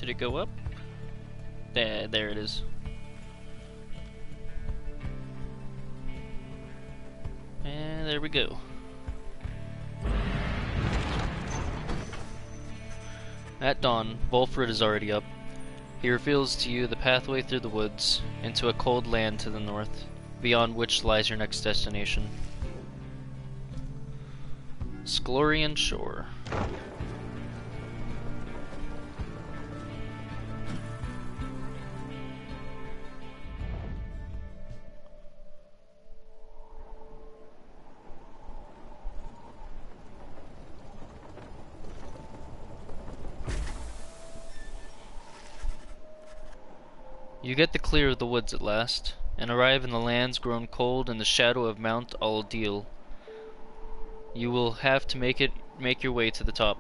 Should it go up? There it is. And there we go. At dawn, Volfred is already up. He reveals to you the pathway through the woods, into a cold land to the north, beyond which lies your next destination. Sklorian Shore. You get the clear of the woods at last, and arrive in the lands grown cold in the shadow of Mount Aldil. You will have to make your way to the top.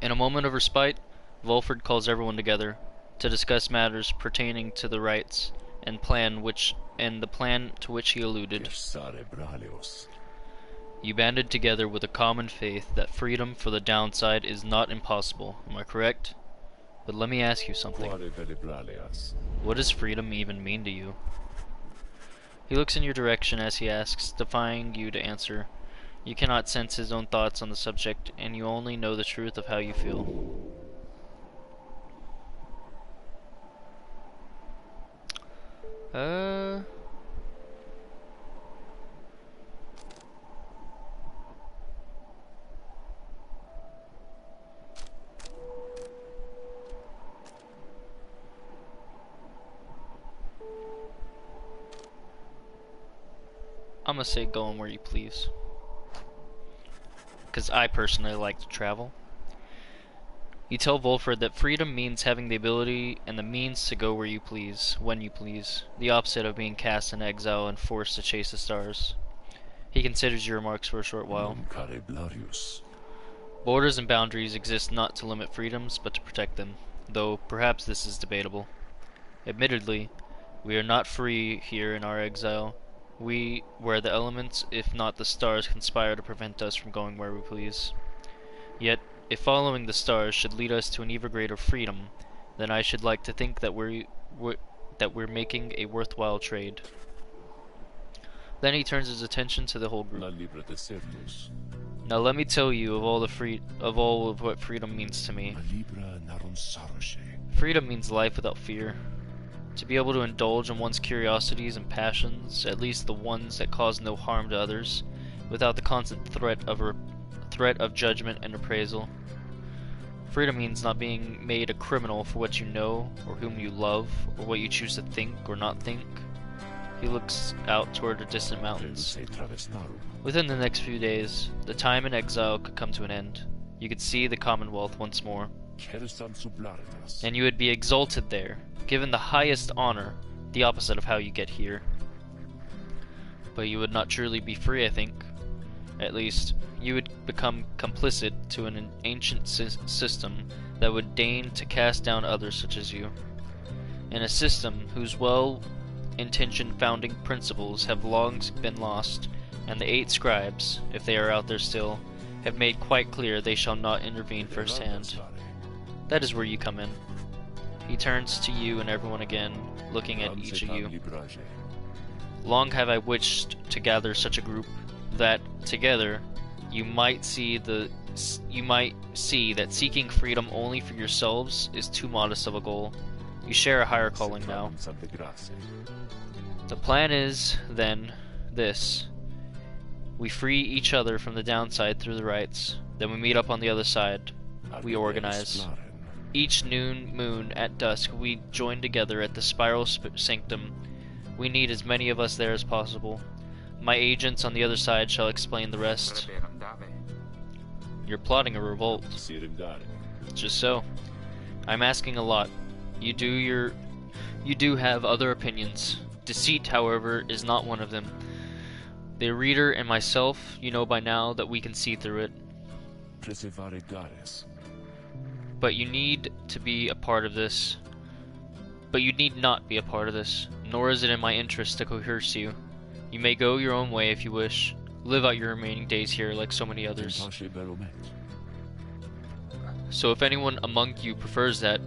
In a moment of respite, Volfred calls everyone together to discuss matters pertaining to the rites and the plan to which he alluded. You banded together with a common faith that freedom for the downside is not impossible. Am I correct? But let me ask you something. What does freedom even mean to you? He looks in your direction as he asks, defying you to answer. You cannot sense his own thoughts on the subject, and you only know the truth of how you feel. I'm gonna say go on where you please. Because I personally like to travel. You tell Volfred that freedom means having the ability and the means to go where you please, when you please, the opposite of being cast in exile and forced to chase the stars. He considers your remarks for a short while. Borders and boundaries exist not to limit freedoms, but to protect them, though perhaps this is debatable. Admittedly, we are not free here in our exile. Where the elements, if not the stars, conspire to prevent us from going where we please. Yet, if following the stars should lead us to an even greater freedom, then I should like to think that we're making a worthwhile trade. Then he turns his attention to the whole group. Now let me tell you of all of what freedom means to me. Freedom means life without fear. To be able to indulge in one's curiosities and passions, at least the ones that cause no harm to others, without the constant threat of judgment and appraisal. Freedom means not being made a criminal for what you know, or whom you love, or what you choose to think or not think. He looks out toward the distant mountains. Within the next few days, the time in exile could come to an end. You could see the Commonwealth once more. And you would be exalted there, given the highest honor, the opposite of how you get here. But you would not truly be free, I think. At least, you would become complicit to an ancient system that would deign to cast down others such as you. In a system whose well-intentioned founding principles have long been lost, and the 8 scribes, if they are out there still, have made quite clear they shall not intervene firsthand. That is where you come in. He turns to you and everyone again, looking at each of you. Long have I wished to gather such a group that, together, you might see that seeking freedom only for yourselves is too modest of a goal. You share a higher calling now. The plan is, then, this. We free each other from the downside through the rites, then we meet up on the other side. We organize. Each noon moon at dusk we join together at the Spiral Sanctum. We need as many of us there as possible. My agents on the other side shall explain the rest. You're plotting a revolt. Just so. I'm asking a lot. You do have other opinions. Deceit, however, is not one of them. The reader and myself, you know by now that we can see through it. But you need to be a part of this. But you need not be a part of this, nor is it in my interest to coerce you. You may go your own way if you wish. Live out your remaining days here like so many others. So if anyone among you prefers that,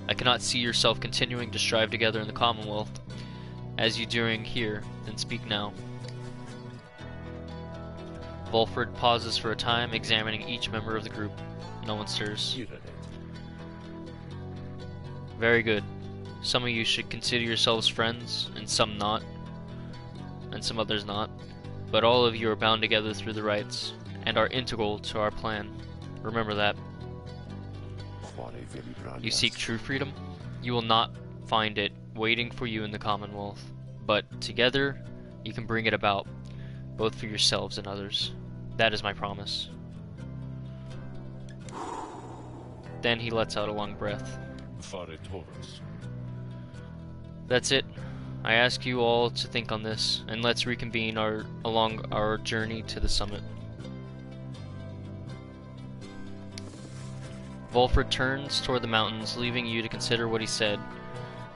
I cannot see yourself continuing to strive together in the Commonwealth, as you doing here, then speak now. Volfred pauses for a time, examining each member of the group. No one stirs. Very good. Some of you should consider yourselves friends, and some not, and some others not. But all of you are bound together through the rites, and are integral to our plan. Remember that. You seek true freedom? You will not find it waiting for you in the Commonwealth, but together you can bring it about, both for yourselves and others. That is my promise. Then he lets out a long breath. That's it. I ask you all to think on this, and let's reconvene along our journey to the summit. Volfred turns toward the mountains, leaving you to consider what he said,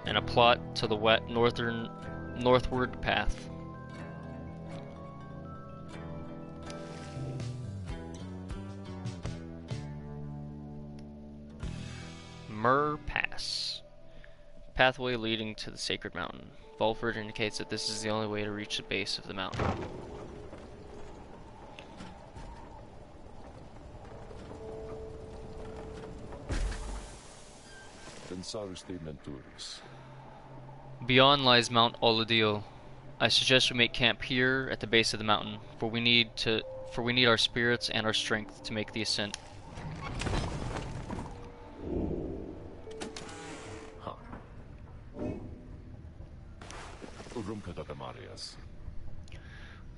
and a plot to the wet northward path. Myrrh Pass. Pathway leading to the sacred mountain. Volfred indicates that this is the only way to reach the base of the mountain. Beyond lies Mount Oladio. I suggest we make camp here at the base of the mountain, for we need our spirits and our strength to make the ascent.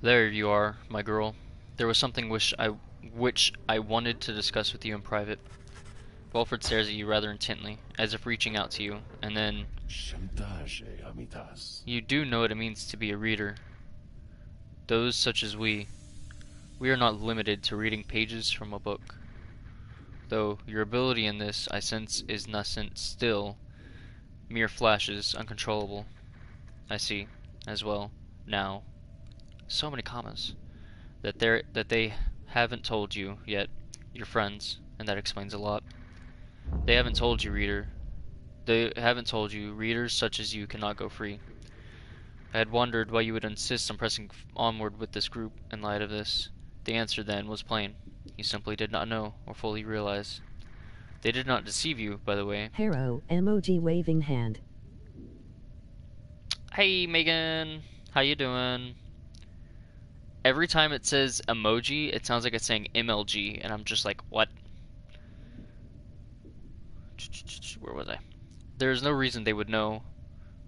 There you are, my girl. There was something which I wanted to discuss with you in private. Volfred stares at you rather intently, as if reaching out to you, and then... You do know what it means to be a reader. Those such as we are not limited to reading pages from a book. Though your ability in this, I sense, is nascent still, mere flashes, uncontrollable. I see, as well, now. So many commas. That they haven't told you yet, your friends, and that explains a lot. They haven't told you, reader. They haven't told you, readers such as you cannot go free. I had wondered why you would insist on pressing onward with this group in light of this. The answer then was plain. You simply did not know or fully realize. They did not deceive you, by the way. Hero, emoji waving hand. Hey Megan, how you doing? Every time it says emoji, it sounds like it's saying MLG, and I'm just like, what? Where was I? There is no reason they would know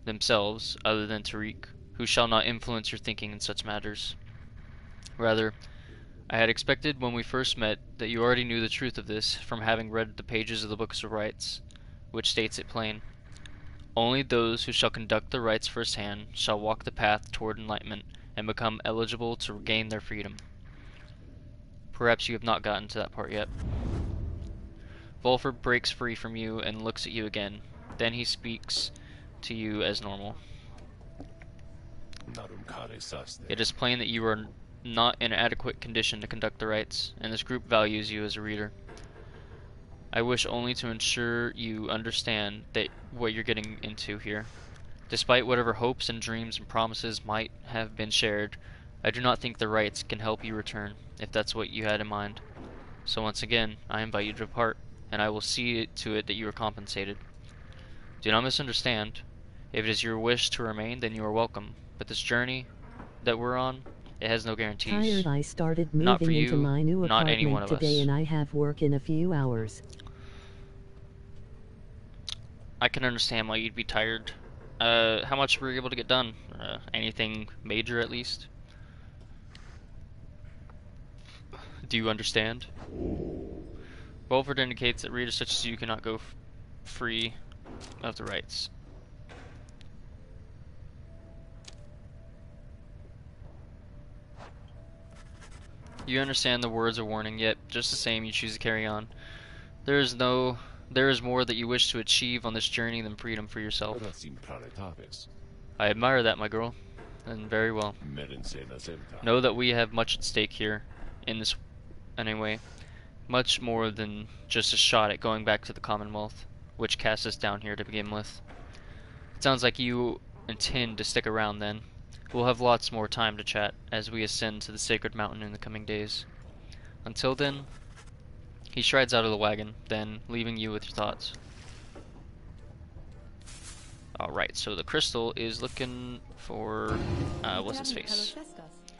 themselves other than Tariq, who shall not influence your thinking in such matters. Rather, I had expected when we first met that you already knew the truth of this from having read the pages of the Books of Rites, which states it plain. Only those who shall conduct the rites firsthand shall walk the path toward enlightenment and become eligible to regain their freedom. Perhaps you have not gotten to that part yet. Volfred breaks free from you and looks at you again. Then he speaks to you as normal. It is plain that you are not in adequate condition to conduct the rites, and this group values you as a reader. I wish only to ensure you understand that what you're getting into here. Despite whatever hopes and dreams and promises might have been shared, I do not think the rites can help you return, if that's what you had in mind. So once again, I invite you to depart, and I will see to it that you are compensated. Do not misunderstand. If it is your wish to remain, then you are welcome. But this journey that we're on, it has no guarantees. Tired. I started Not for moving you, into my new not any one apartment of today us. and I have work in a few hours. I can understand why you'd be tired. How much were you able to get done? Anything major, at least? Do you understand? Volfred indicates that readers such as you cannot go free of the rites. You understand the words of warning, yet just the same you choose to carry on. There is more that you wish to achieve on this journey than freedom for yourself. I admire that, my girl, and very well. Know that we have much at stake here, in this anyway, Much more than just a shot at going back to the Commonwealth, which cast us down here to begin with. It sounds like you intend to stick around then. We'll have lots more time to chat as we ascend to the sacred mountain in the coming days. Until then, he strides out of the wagon, then leaving you with your thoughts. Alright, so the crystal is looking for, what's his face?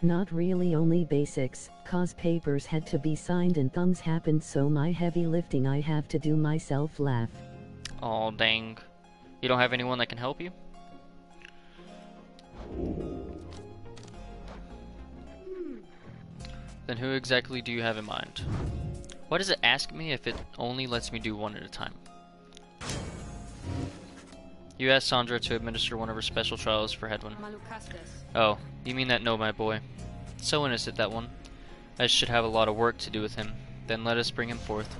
Not really, only basics, cause papers had to be signed and things happened, so my heavy lifting I have to do myself. Laugh. Aw, dang. You don't have anyone that can help you? Then who exactly do you have in mind? Why does it ask me if it only lets me do one at a time? You asked Sandra to administer one of her special trials for Hedwin. Oh, you mean that? No, my boy. So innocent, that one. I should have a lot of work to do with him. Then let us bring him forth.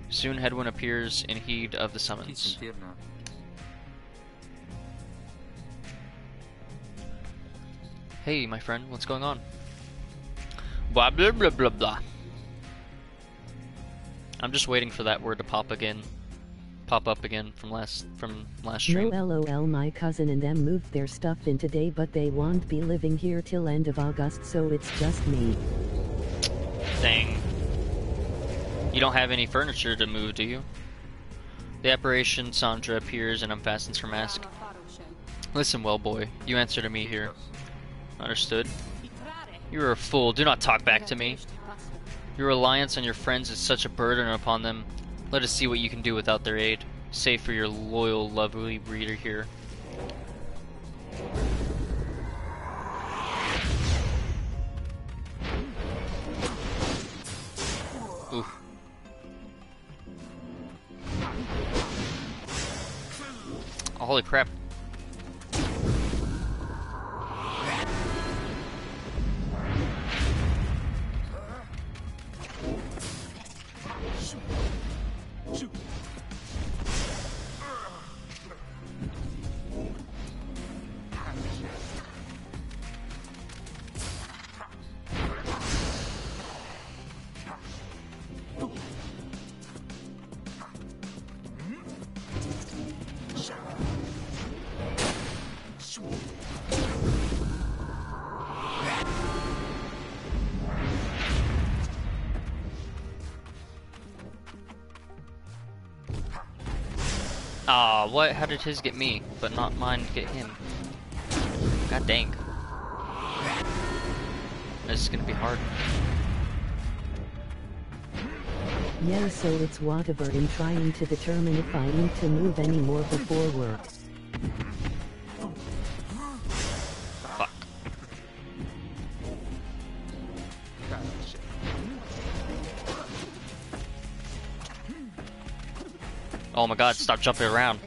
Soon Hedwin appears in heed of the summons. Hey, my friend, what's going on? Blah blah blah blah blah. I'm just waiting for that word to pop up again from last stream. No lol, my cousin and them moved their stuff in today, but they won't be living here till end of August, so it's just me. Dang. You don't have any furniture to move, do you? The apparition Sandra appears and unfastens her mask. Listen, well boy, you answer to me here. Understood? You are a fool, do not talk back to me. Your reliance on your friends is such a burden upon them. Let us see what you can do without their aid. Save for your loyal, lovely reader here. Oof. Oh, holy crap. Ah, what? How did his get me, but not mine get him? God dang. This is gonna be hard. Yeah, so it's whatever. I'm trying to determine if I need to move any more before work. Fuck. Oh my god, stop jumping around.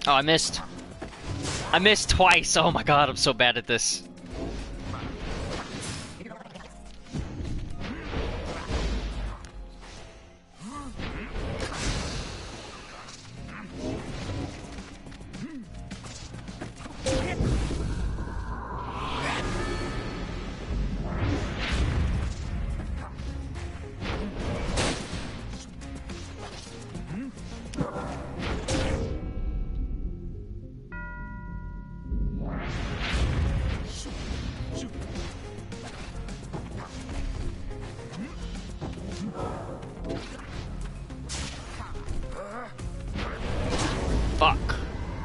Oh, I missed. I missed twice. Oh my god, I'm so bad at this. Fuck.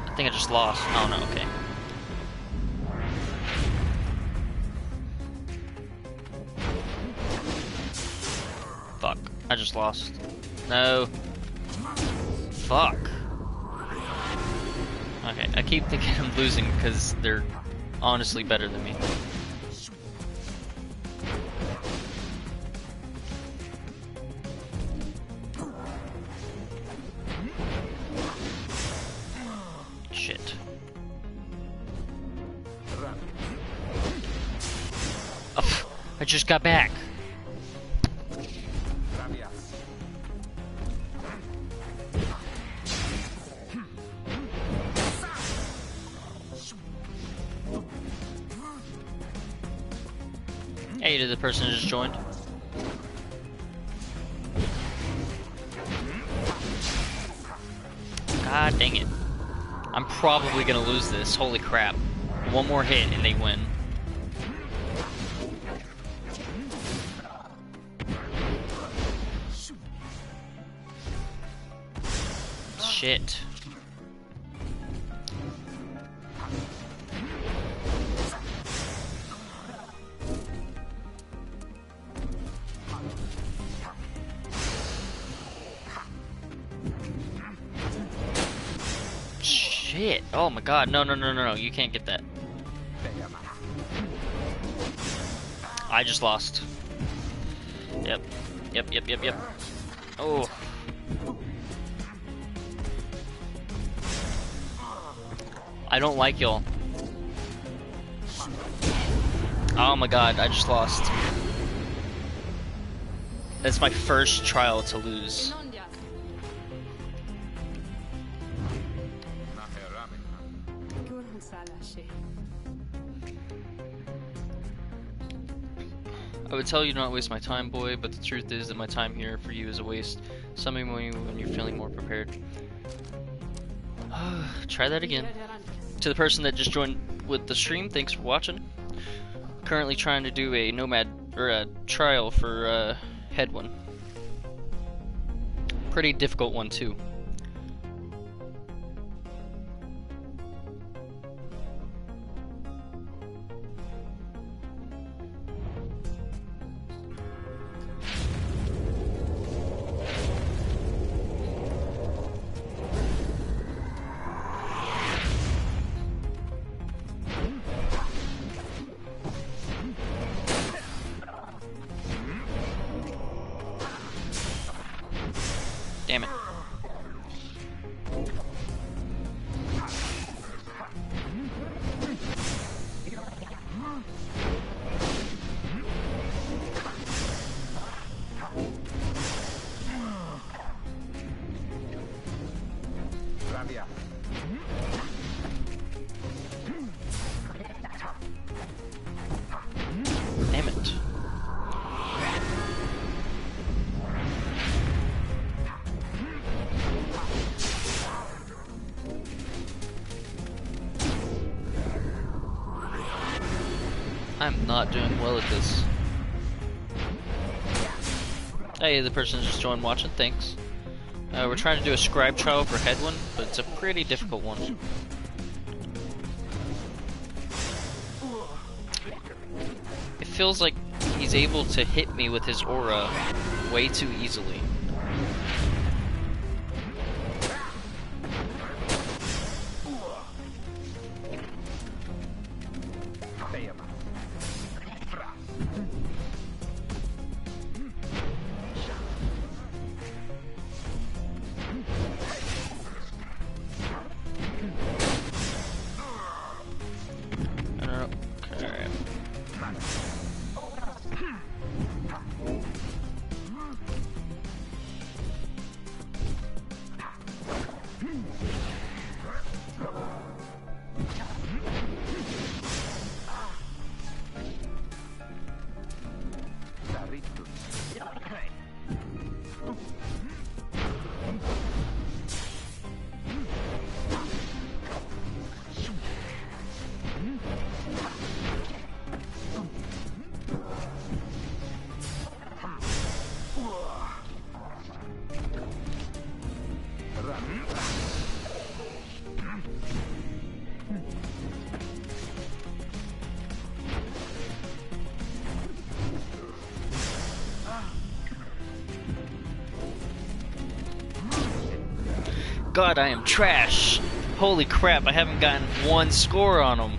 I think I just lost. Oh no, okay. Fuck. I just lost. No. Fuck. Okay, I keep thinking I'm losing because they're honestly better than me. Shit. Oh, I just got back. Hey, did the person who just joined? God dang it. I'm probably gonna lose this. Holy crap. One more hit and they win. Shit. Shit. Oh my god. No, no, no, no, no. You can't get that. I just lost. Yep. Yep, yep, yep, yep. Oh. I don't like y'all. Oh my god, I just lost. That's my first trial to lose. I would tell you not waste my time, boy, but the truth is that my time here for you is a waste. Summon me when you're feeling more prepared. Try that again. To the person that just joined with the stream, thanks for watching. Currently trying to do a nomad or a trial for head one. Pretty difficult one too. Damn it. Damn it. I'm not doing well at this. Hey, the person just joined watching, thanks. We're trying to do a scribe trial for head one, but it's a pretty difficult one. It feels like he's able to hit me with his aura way too easily. God, I am trash. Holy crap, I haven't gotten one score on him.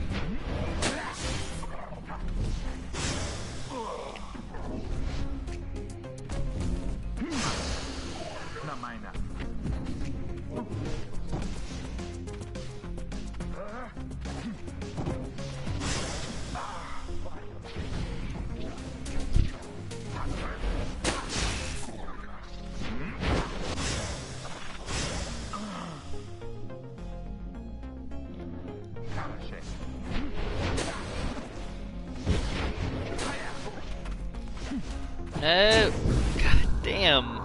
No! God damn!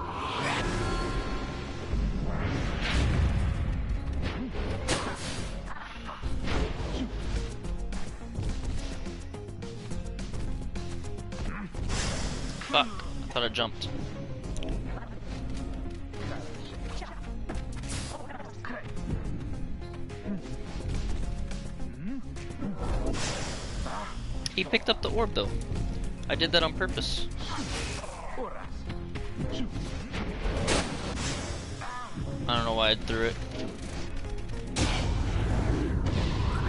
Fuck! I thought I jumped. He picked up the orb though. I did that on purpose. I don't know why I threw it.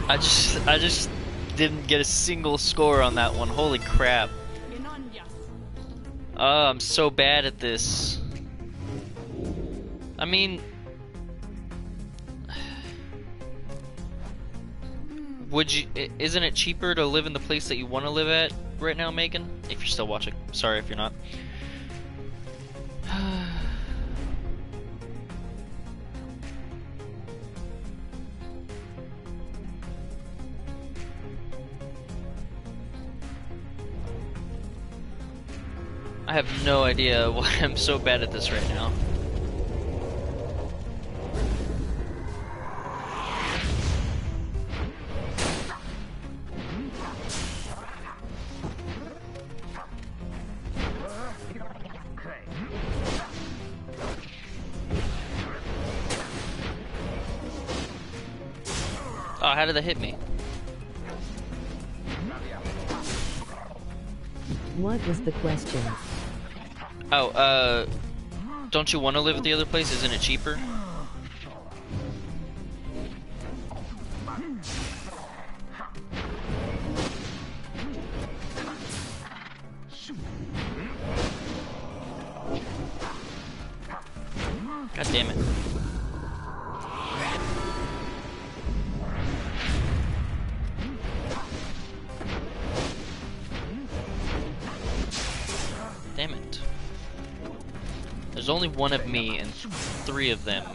I just didn't get a single score on that one. Holy crap. Oh, I'm so bad at this. I mean, isn't it cheaper to live in the place that you want to live at right now, Megan? If you're still watching. Sorry if you're not. I have no idea why I'm so bad at this right now. Oh, how did that hit me? What was the question? Oh, don't you want to live at the other place? Isn't it cheaper? God damn it. Damn it. There's only one of me and 3 of them.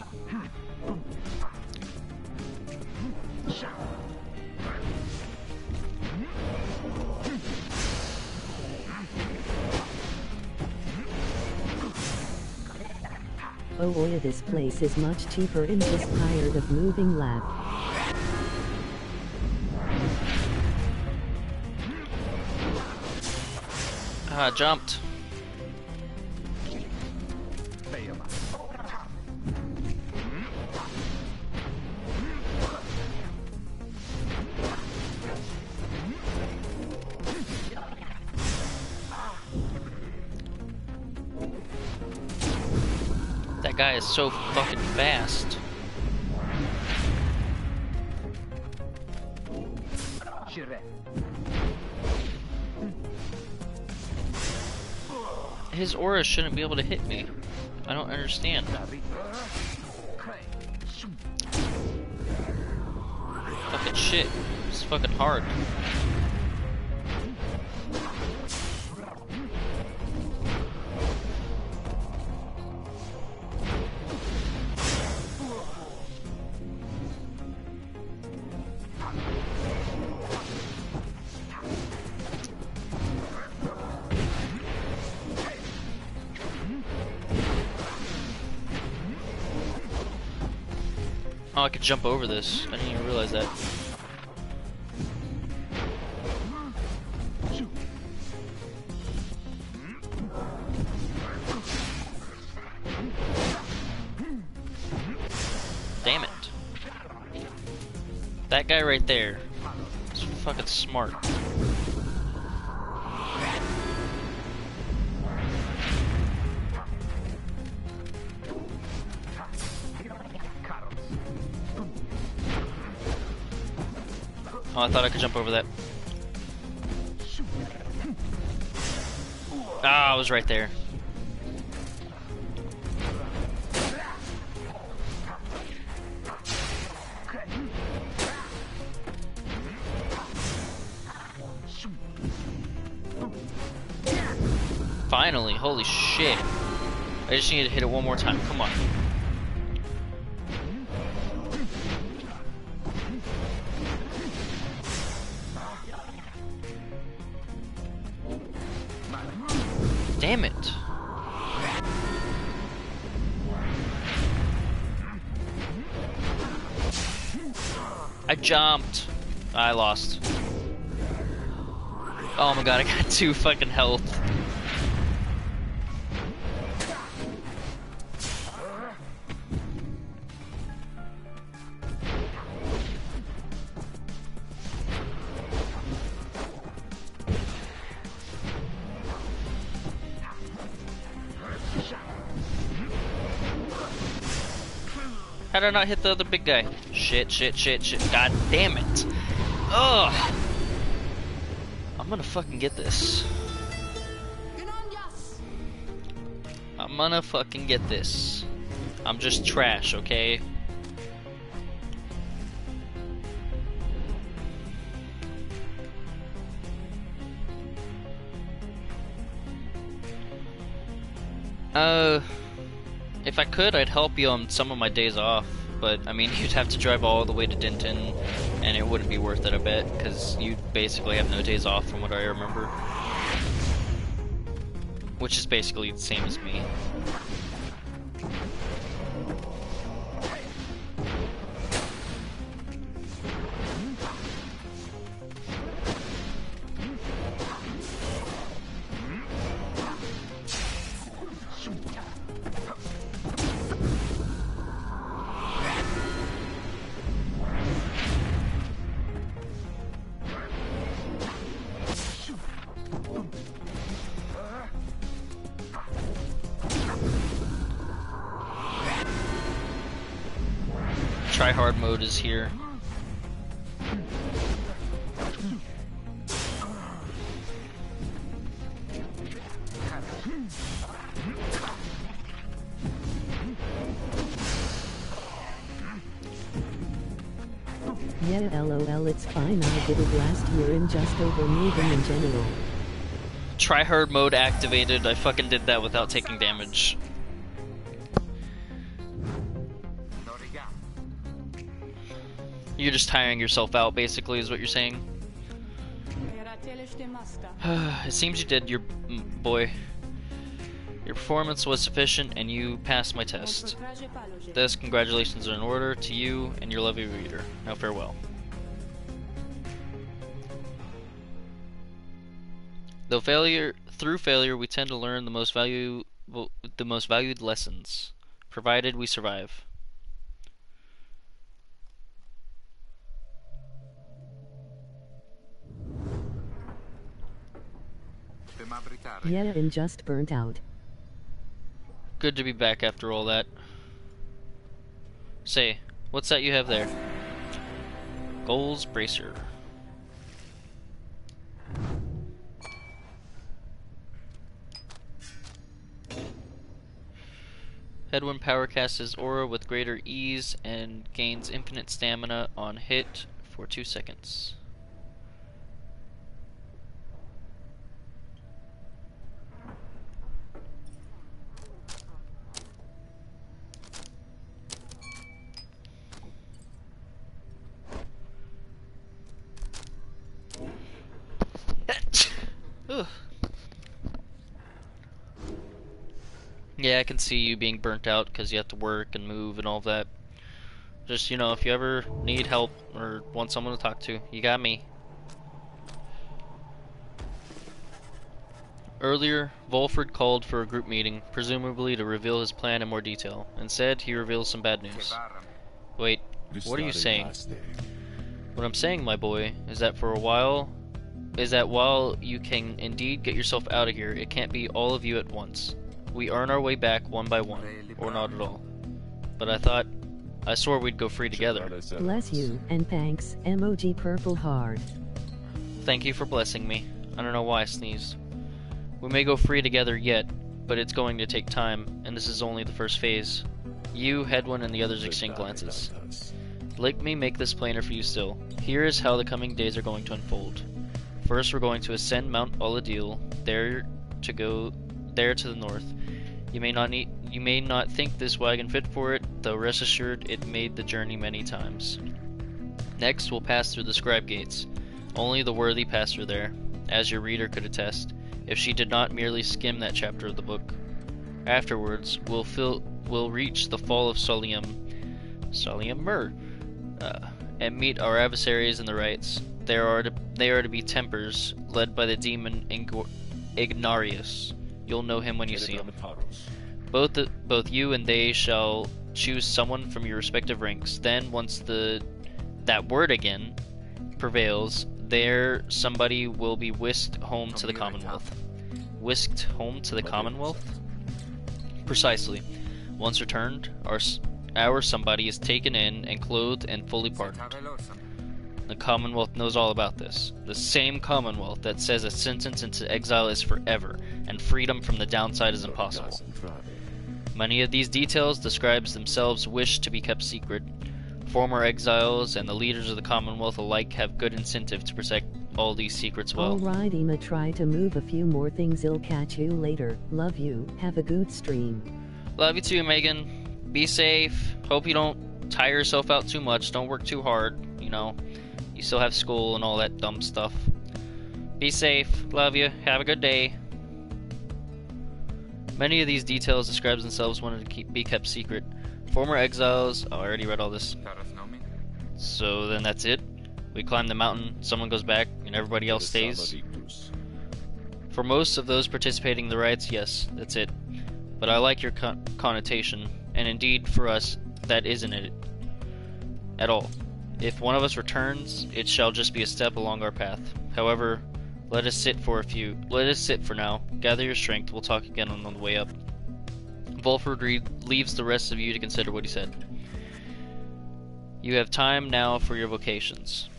Oh boy, this place is much cheaper and just tired of moving left. Ah, jumped. That guy is so fucking fast. His aura shouldn't be able to hit me. I don't understand. Fucking shit. It's fucking hard. Oh, I could jump over this. I didn't even realize that. Damn it. That guy right there is fucking smart. Oh, I thought I could jump over that. Ah, I was right there. Finally, holy shit. I just need to hit it one more time, come on. Damn it. I jumped. I lost. Oh my god, I got 2 fucking health. How did I not hit the other big guy? Shit, shit, shit, shit. God damn it. Ugh. I'm gonna fucking get this. I'm gonna fucking get this. I'm just trash, okay? If I could, I'd help you on some of my days off, but I mean, you'd have to drive all the way to Denton, and it wouldn't be worth it, I bet, because you basically have no days off from what I remember. Which is basically the same as me. Try hard mode is here. Yeah, lol, it's fine. I did it last year and just over moving in general. Try hard mode activated. I fucking did that without taking damage. You're just tiring yourself out, basically, is what you're saying. It seems you did, your boy. Your performance was sufficient, and you passed my test. Thus, congratulations are in order to you and your lovely reader. Now farewell. Through failure, we tend to learn the most valued lessons, provided we survive. Yeah, and just burnt out. Good to be back after all that. Say, what's that you have there? Goals Bracer. Headwind power casts his aura with greater ease and gains infinite stamina on hit for 2 seconds. Yeah, I can see you being burnt out because you have to work and move and all that. Just, you know, if you ever need help or want someone to talk to, you got me. Earlier, Volfred called for a group meeting, presumably to reveal his plan in more detail. Instead, he reveals some bad news. Wait, what are you saying? What I'm saying, my boy, is that while you can indeed get yourself out of here, it can't be all of you at once. We earn our way back one by one, or not at all. But I thought I swore we'd go free together. Bless you, and thanks, emoji purple heart. Thank you for blessing me. I don't know why I sneezed. We may go free together yet, but it's going to take time, and this is only the first phase. You, Hedwyn, and the others exchange glances. Let me make this plainer for you still. Here is how the coming days are going to unfold. First, we're going to ascend Mount Oladil, there to the north. You may not think this wagon fit for it, though rest assured it made the journey many times. Next, we'll pass through the scribe gates. Only the worthy pass through there, as your reader could attest, if she did not merely skim that chapter of the book. Afterwards, we'll reach the fall of Solium and meet our adversaries in the rites. They are to be Tempers, led by the demon Ignarius. You'll know him when you see him. Both you and they shall choose someone from your respective ranks. Then, once that word again prevails, there somebody will be whisked home to the Commonwealth. Whisked home to the Commonwealth? Precisely. Once returned, our somebody is taken in and clothed and fully pardoned. The Commonwealth knows all about this. The same Commonwealth that says a sentence into exile is forever, and freedom from the downside is impossible. Many of these details the scribes themselves wish to be kept secret. Former exiles and the leaders of the Commonwealth alike have good incentive to protect all these secrets well. Alright, I'ma try to move a few more things. I'll catch you later. Love you. Have a good stream. Love you too, Megan. Be safe. Hope you don't tire yourself out too much. Don't work too hard, you know. You still have school and all that dumb stuff. Be safe. Love you. Have a good day. Many of these details the scribes themselves wanted to be kept secret. Former exiles... Oh, I already read all this. So then that's it. We climb the mountain, someone goes back, and everybody else stays. For most of those participating in the rites, yes, that's it. But I like your connotation, and indeed, for us, that isn't it at all. If one of us returns, it shall just be a step along our path. However, let us sit for now. Gather your strength. We'll talk again on the way up. Volfred leaves the rest of you to consider what he said. You have time now for your vocations.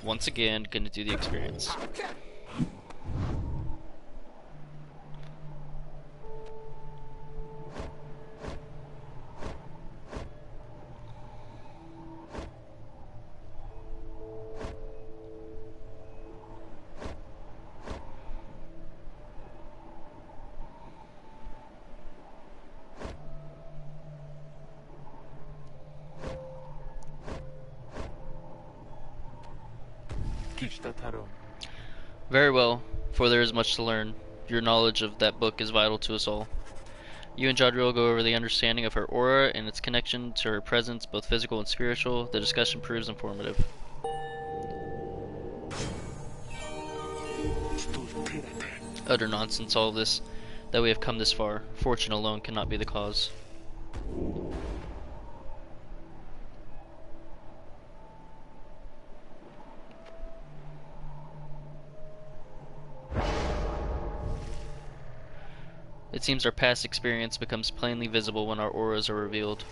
Once again, gonna do the experience. Very well, for there is much to learn. Your knowledge of that book is vital to us all. You and Jadriel go over the understanding of her aura and its connection to her presence, both physical and spiritual. The discussion proves informative. Utter nonsense, all this, that we have come this far. Fortune alone cannot be the cause. It seems our past experience becomes plainly visible when our auras are revealed.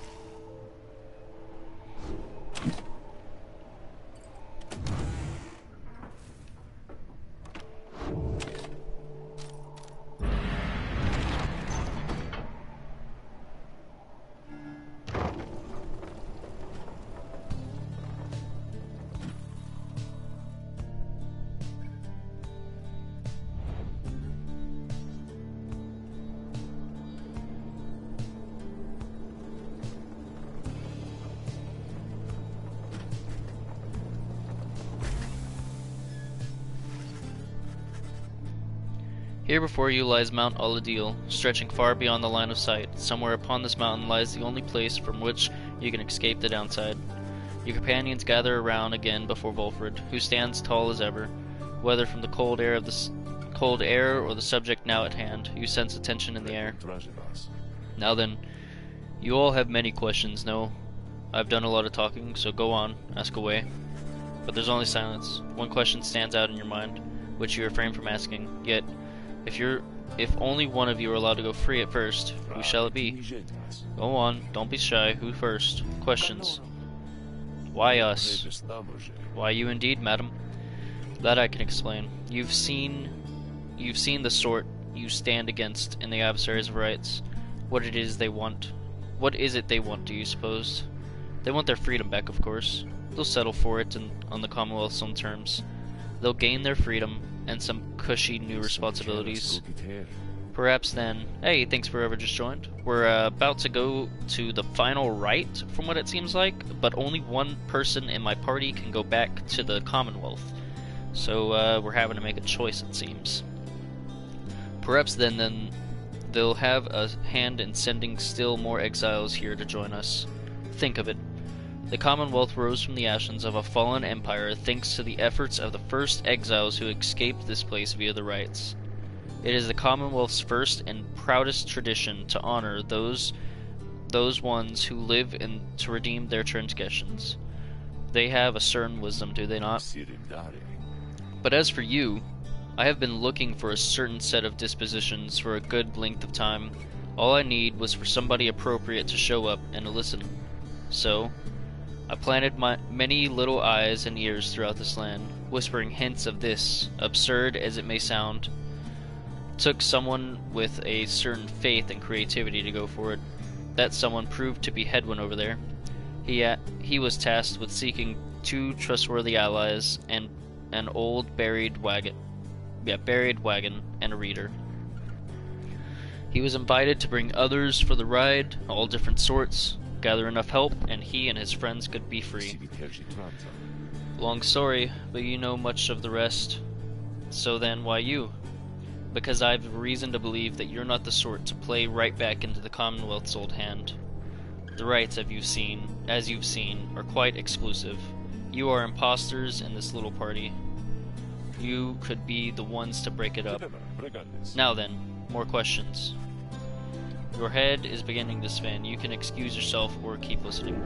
Here before you lies Mount Oladil, stretching far beyond the line of sight. Somewhere upon this mountain lies the only place from which you can escape the downside. Your companions gather around again before Volfred, who stands tall as ever. Whether from the cold air or the subject now at hand, you sense a tension in the air. Now then, you all have many questions, no? I've done a lot of talking, so go on, ask away. But there's only silence. One question stands out in your mind, which you refrain from asking, yet if if only one of you are allowed to go free at first, who shall it be? Go on, don't be shy. Who first? Questions. Why us? Why you indeed, madam? That I can explain. You've seen the sort you stand against in the adversaries of rights. What it is they want. What is it they want, do you suppose? They want their freedom back, of course. They'll settle for it on the Commonwealth's own terms. They'll gain their freedom and some cushy new responsibilities. Perhaps then... Hey, thanks for whoever just joined. We're about to go to the final rite, from what it seems like, but only one person in my party can go back to the Commonwealth. So we're having to make a choice, it seems. Perhaps then they'll have a hand in sending still more exiles here to join us. Think of it. The Commonwealth rose from the ashes of a fallen empire thanks to the efforts of the first exiles who escaped this place via the rites. It is the Commonwealth's first and proudest tradition to honor those ones who live to redeem their transgressions. They have a certain wisdom, do they not? But as for you, I have been looking for a certain set of dispositions for a good length of time. All I need was for somebody appropriate to show up and to listen. So, I planted many little eyes and ears throughout this land, whispering hints of this, absurd as it may sound. Took someone with a certain faith and creativity to go for it. That someone proved to be Hedwin over there. He was tasked with seeking 2 trustworthy allies and an old buried wagon and a reader. He was invited to bring others for the ride, all different sorts, gather enough help, and he and his friends could be free. Long story, but you know much of the rest. So then, why you? Because I've reason to believe that you're not the sort to play right back into the Commonwealth's old hand. The rights, as you've seen, are quite exclusive. You are imposters in this little party. You could be the ones to break it up. Now then, more questions. Your head is beginning to spin. You can excuse yourself or keep listening.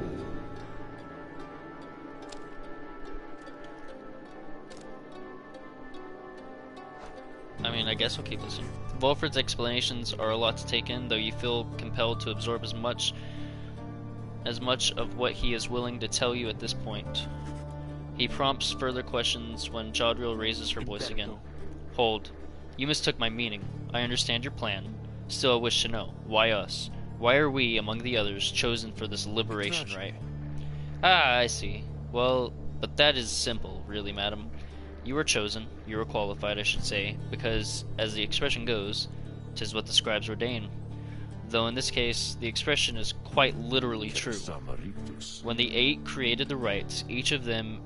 I guess I'll keep listening. Volfred's explanations are a lot to take in, though you feel compelled to absorb as much of what he is willing to tell you at this point. He prompts further questions when Jadriel raises her voice again. Hold. You mistook my meaning. I understand your plan. Still, I wish to know. Why us? Why are we, among the others, chosen for this liberation rite? Ah, I see. Well, but that is simple, really, madam. You were chosen, you were qualified, I should say, because, as the expression goes, 'tis what the scribes ordain. Though in this case, the expression is quite literally true. When the 8 created the rites, each of them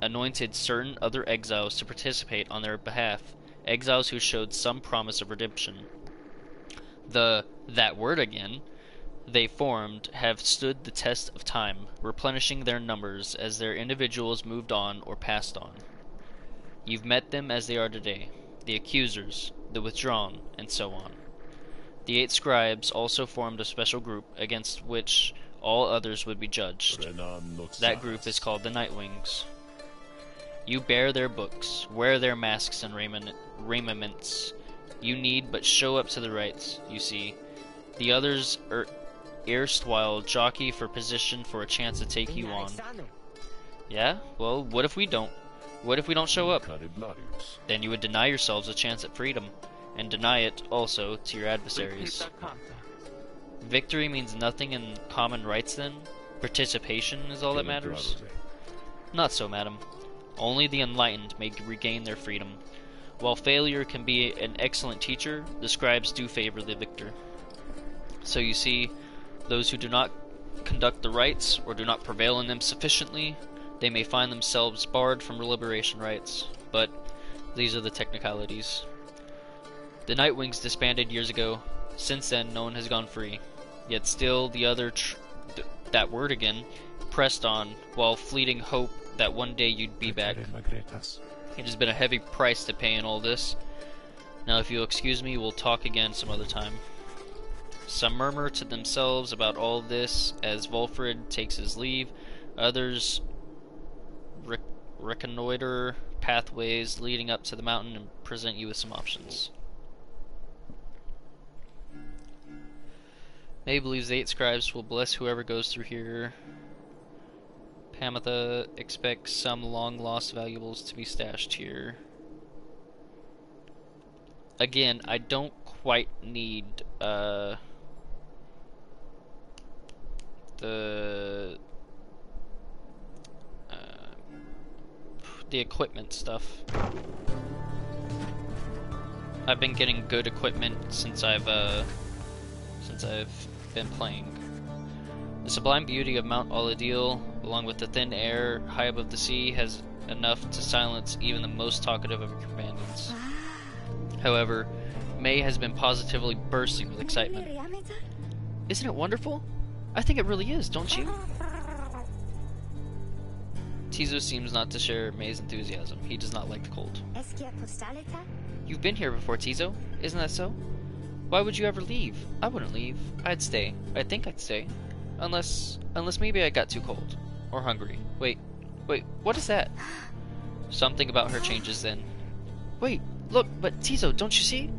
anointed certain other exiles to participate on their behalf, exiles who showed some promise of redemption. That word again, they formed, have stood the test of time, replenishing their numbers as their individuals moved on or passed on. You've met them as they are today, the accusers, the withdrawn, and so on. The 8 scribes also formed a special group against which all others would be judged. That group is called the Nightwings. You bear their books, wear their masks and raiments. You need but show up to the rites, you see. The others erstwhile jockey for position for a chance to take you on. Yeah? Well, what if we don't? What if we don't show up? Then you would deny yourselves a chance at freedom, and deny it, also, to your adversaries. Victory means nothing in common rights, then? Participation is all that matters? Not so, madam. Only the enlightened may regain their freedom. While failure can be an excellent teacher, the scribes do favor the victor. So you see, those who do not conduct the rites, or do not prevail in them sufficiently, they may find themselves barred from liberation rites, but these are the technicalities. The Nightwings disbanded years ago. Since then, no one has gone free. Yet still, the other, that word again, pressed on, while fleeting hope that one day you'd be back. It has been a heavy price to pay in all this. Now, if you'll excuse me, we'll talk again some other time. Some murmur to themselves about all this as Volfred takes his leave. Others reconnoiter pathways leading up to the mountain and present you with some options. May believes the 8 scribes will bless whoever goes through here. Pamatha expects some long-lost valuables to be stashed here. Again, I don't quite need the equipment stuff. I've been getting good equipment since I've been playing. The sublime beauty of Mount Oladil, along with the thin air high above the sea, has enough to silence even the most talkative of her companions. However, May has been positively bursting with excitement. Isn't it wonderful? I think it really is, don't you? Tizo seems not to share May's enthusiasm. He does not like the cold. You've been here before, Tizo. Isn't that so? Why would you ever leave? I wouldn't leave. I'd stay. I think I'd stay. Unless maybe I got too cold. Or hungry. Wait, what is that? Something about her changes then. Wait, look, but Tizo, don't you see?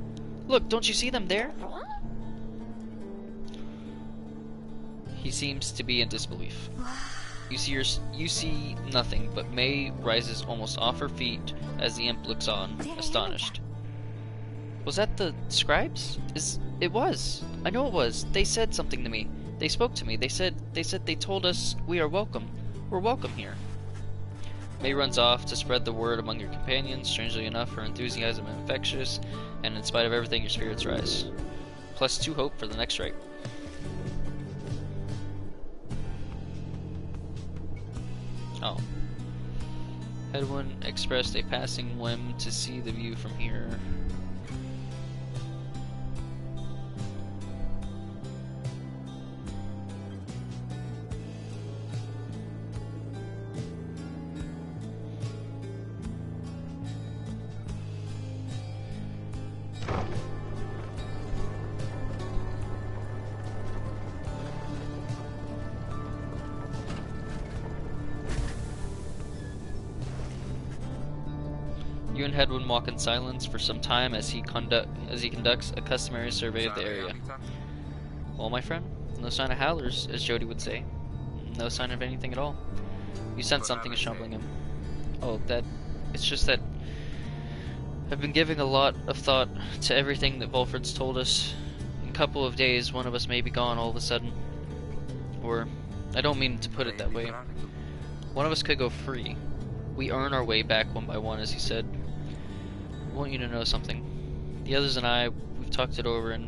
Look, don't you see them there? He seems to be in disbelief. You see nothing, but May rises almost off her feet as the imp looks on, astonished. Was that the scribes? It was. I know it was. They said something to me. They spoke to me. They said they told us we are welcome. We're welcome here. May runs off to spread the word among your companions. Strangely enough, her enthusiasm is infectious, and in spite of everything, your spirits rise. Plus 2 hope for the next rite. Oh. Hedwyn expressed a passing whim to see the view from here. You and Hedwyn walk in silence for some time as he conducts a customary survey of the area. Well, my friend, no sign of howlers, as Jody would say. No sign of anything at all. You sense something is troubling him. Oh, it's just that I've been giving a lot of thought to everything that Volfred's told us. In a couple of days, one of us may be gone all of a sudden. Or, I don't mean to put it that way. One of us could go free. We earn our way back one by one, as he said. I want you to know something. The others and I, we've talked it over, and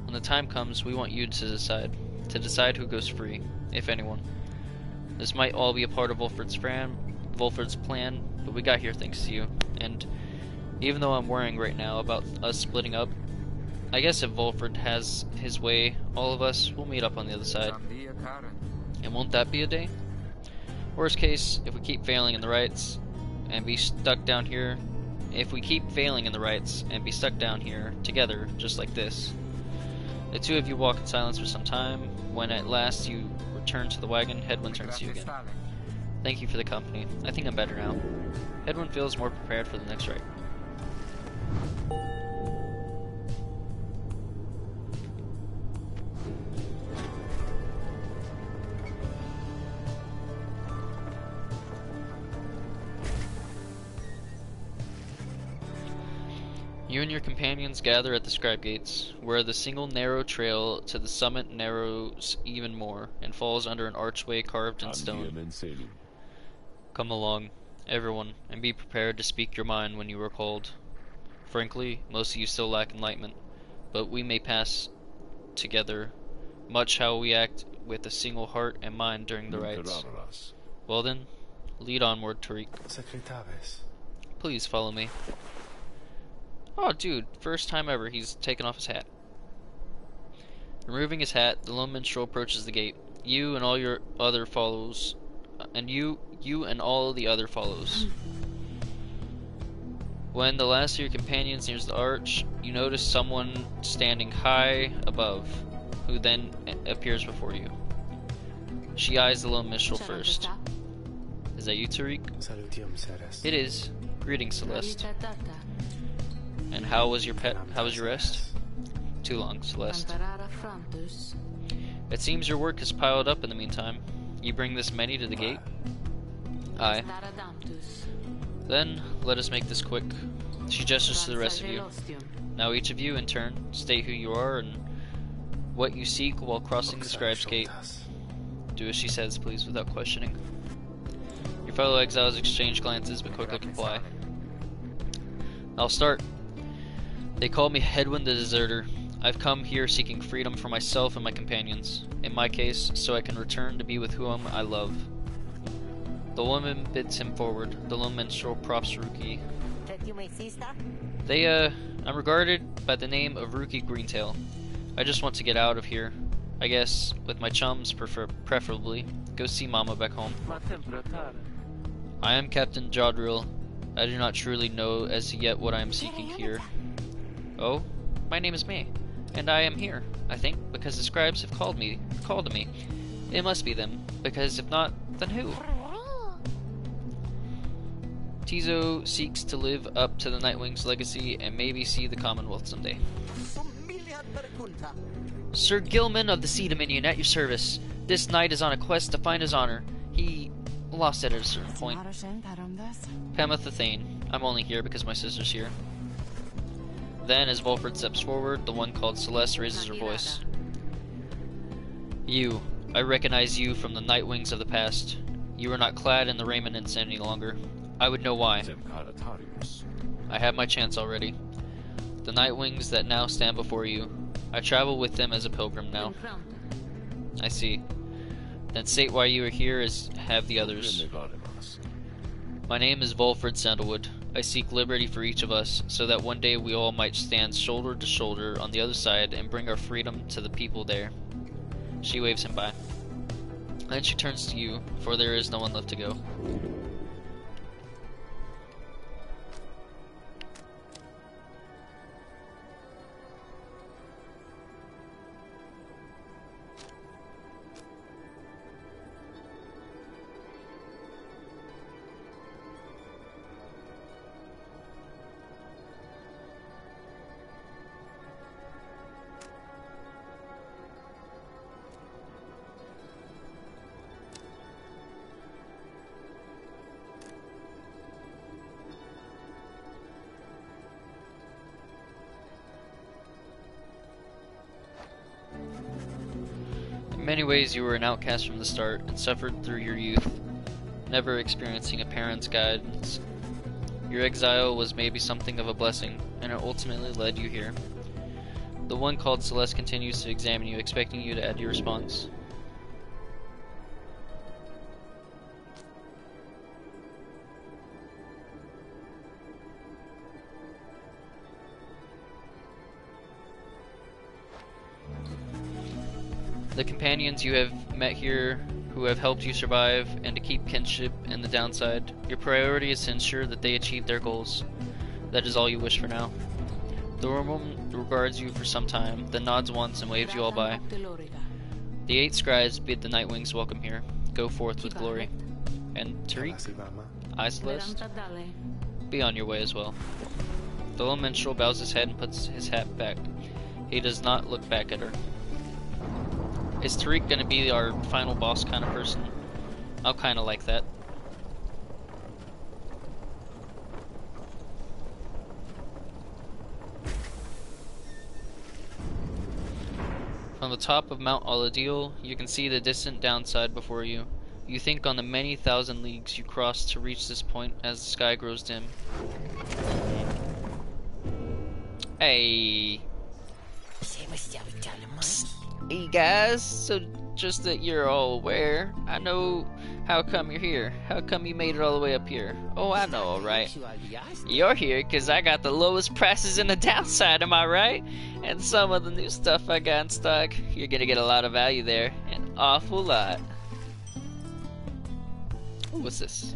when the time comes, we want you to decide who goes free, if anyone. This might all be a part of Volfred's plan, but we got here thanks to you, and even though I'm worrying right now about us splitting up, I guess if Volfred has his way, all of us will meet up on the other side. And won't that be a day? Worst case, if we keep failing in the rites and be stuck down here, together, just like this. The two of you walk in silence for some time. When at last you return to the wagon, Hedwyn turns to you again. Thank you for the company. I think I'm better now. Hedwyn feels more prepared for the next rite. You and your companions gather at the scribe gates, where the single narrow trail to the summit narrows even more, and falls under an archway carved in stone. Come along, everyone, and be prepared to speak your mind when you are called. Frankly, most of you still lack enlightenment, but we may pass together much how we act with a single heart and mind during the rites. Well then, lead onward, Tariq. Please follow me. Oh, dude, first time ever he's taken off his hat. Removing his hat, the lone minstrel approaches the gate. You and all your other follows, and you and all the other follows. When the last of your companions nears the arch, you notice someone standing high above, who then appears before you. She eyes the lone minstrel first. Is that you, Tariq? It is. Greetings, Celeste. And how was your rest? too long, Celeste. It seems your work has piled up in the meantime. You bring this many to the gate? Aye. Then, let us make this quick. She gestures to the rest of you. Now each of you, in turn, state who you are and what you seek while crossing the scribe's gate. Do as she says, please, without questioning. Your fellow exiles exchange glances, but quickly comply. I'll start. They call me Hedwin the Deserter. I've come here seeking freedom for myself and my companions. In my case, so I can return to be with whom I love. The woman bids him forward. The lone minstrel props Ruki. I'm regarded by the name of Ruki Greentail. I just want to get out of here. I guess, with my chums, preferably. Go see Mama back home. I am Captain Jodril. I do not truly know as yet what I am seeking here. Oh, my name is May, and I am here, I think, because the scribes have called to me. It must be them, because if not, then who? Tizo seeks to live up to the Nightwing's legacy and maybe see the Commonwealth someday. Sir Gilman of the Sea Dominion, at your service. This knight is on a quest to find his honor. He lost it at a certain point. Pamatha Thane. I'm only here because my sister's here. Then, as Volfred steps forward, the one called Celeste raises her voice. You. I recognize you from the Nightwings of the past. You are not clad in the raiment any longer. I would know why. I have my chance already. The Nightwings that now stand before you. I travel with them as a pilgrim now. I see. Then state why you are here as have the others. My name is Volfred Sandalwood. I seek liberty for each of us, so that one day we all might stand shoulder to shoulder on the other side and bring our freedom to the people there. She waves him by. Then she turns to you, for there is no one left to go. In many ways you were an outcast from the start and suffered through your youth, never experiencing a parent's guidance. Your exile was maybe something of a blessing, and it ultimately led you here. The one called Celeste continues to examine you, expecting you to add your response. The companions you have met here who have helped you survive and to keep kinship in the downside, your priority is to ensure that they achieve their goals. That is all you wish for now. The woman regards you for some time, then nods once and waves you all by. The 8 scribes bid the Nightwings welcome here. Go forth with glory. And Tariq, I, Celeste, be on your way as well. The little minstrel bows his head and puts his hat back. He does not look back at her. Is Tariq gonna be our final boss kind of person? I'll kinda like that. From the top of Mount Aladil, you can see the distant downside before you. You think on the many thousand leagues you crossed to reach this point as the sky grows dim. Hey! Hey guys, so just that you're all aware, I know how come you're here. How come you made it all the way up here? Oh, I know, alright. You're here because I got the lowest prices in the downside, am I right? And some of the new stuff I got in stock, you're gonna get a lot of value there. An awful lot. Ooh, what's this?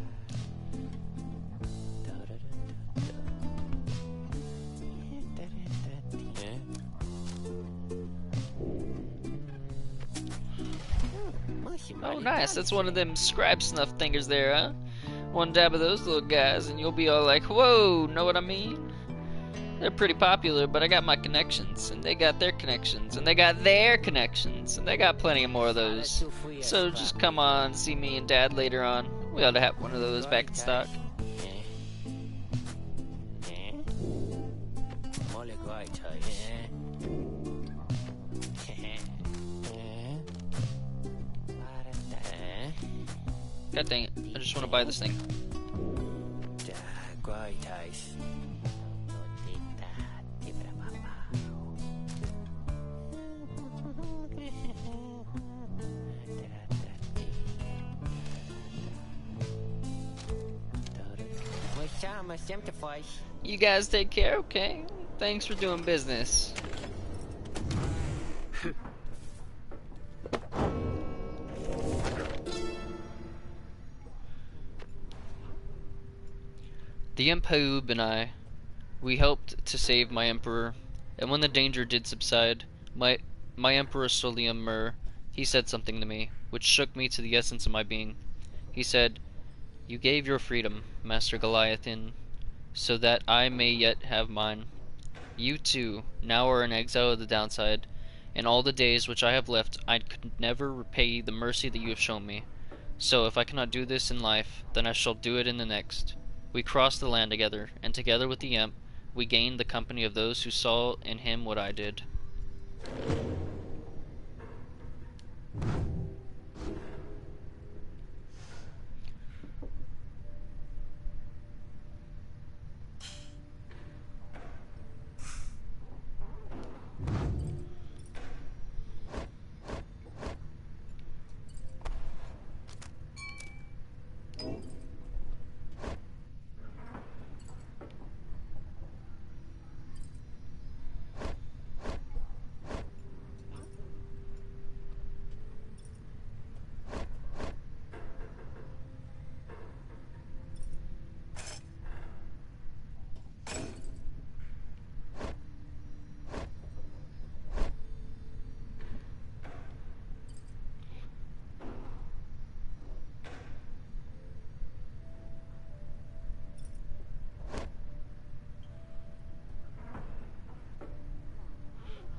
Oh nice, that's one of them scribe snuff thingers there, huh? One dab of those little guys and you'll be all like, whoa, know what I mean? They're pretty popular, but I got my connections, and they got their connections, and they got their connections, and they got plenty more of those. So just come on, see me and Dad later on. We ought to have one of those back in stock. God dang it, I just want to buy this thing. You guys take care, okay? Thanks for doing business. The Imp Haub and I, we helped to save my Emperor, and when the danger did subside, my Emperor Solium Mur, he said something to me, which shook me to the essence of my being. He said, "You gave your freedom, Master Goliathin, so that I may yet have mine. You too, now are an exile of the downside, and all the days which I have left I could never repay the mercy that you have shown me. So if I cannot do this in life, then I shall do it in the next." We crossed the land together, and together with the Imp, we gained the company of those who saw in him what I did.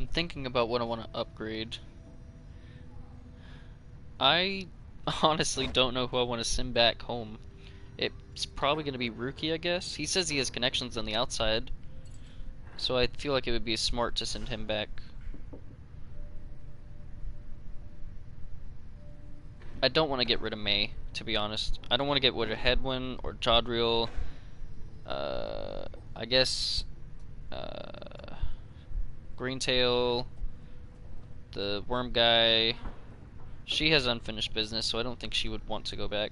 I'm thinking about what I want to upgrade. I honestly don't know who I want to send back home. It's probably going to be Rookie, I guess. He says he has connections on the outside, so I feel like it would be smart to send him back. I don't want to get rid of May, to be honest. I don't want to get rid of Hedwyn or Jodril. I guess Greentail, the worm guy. She has unfinished business, so I don't think she would want to go back.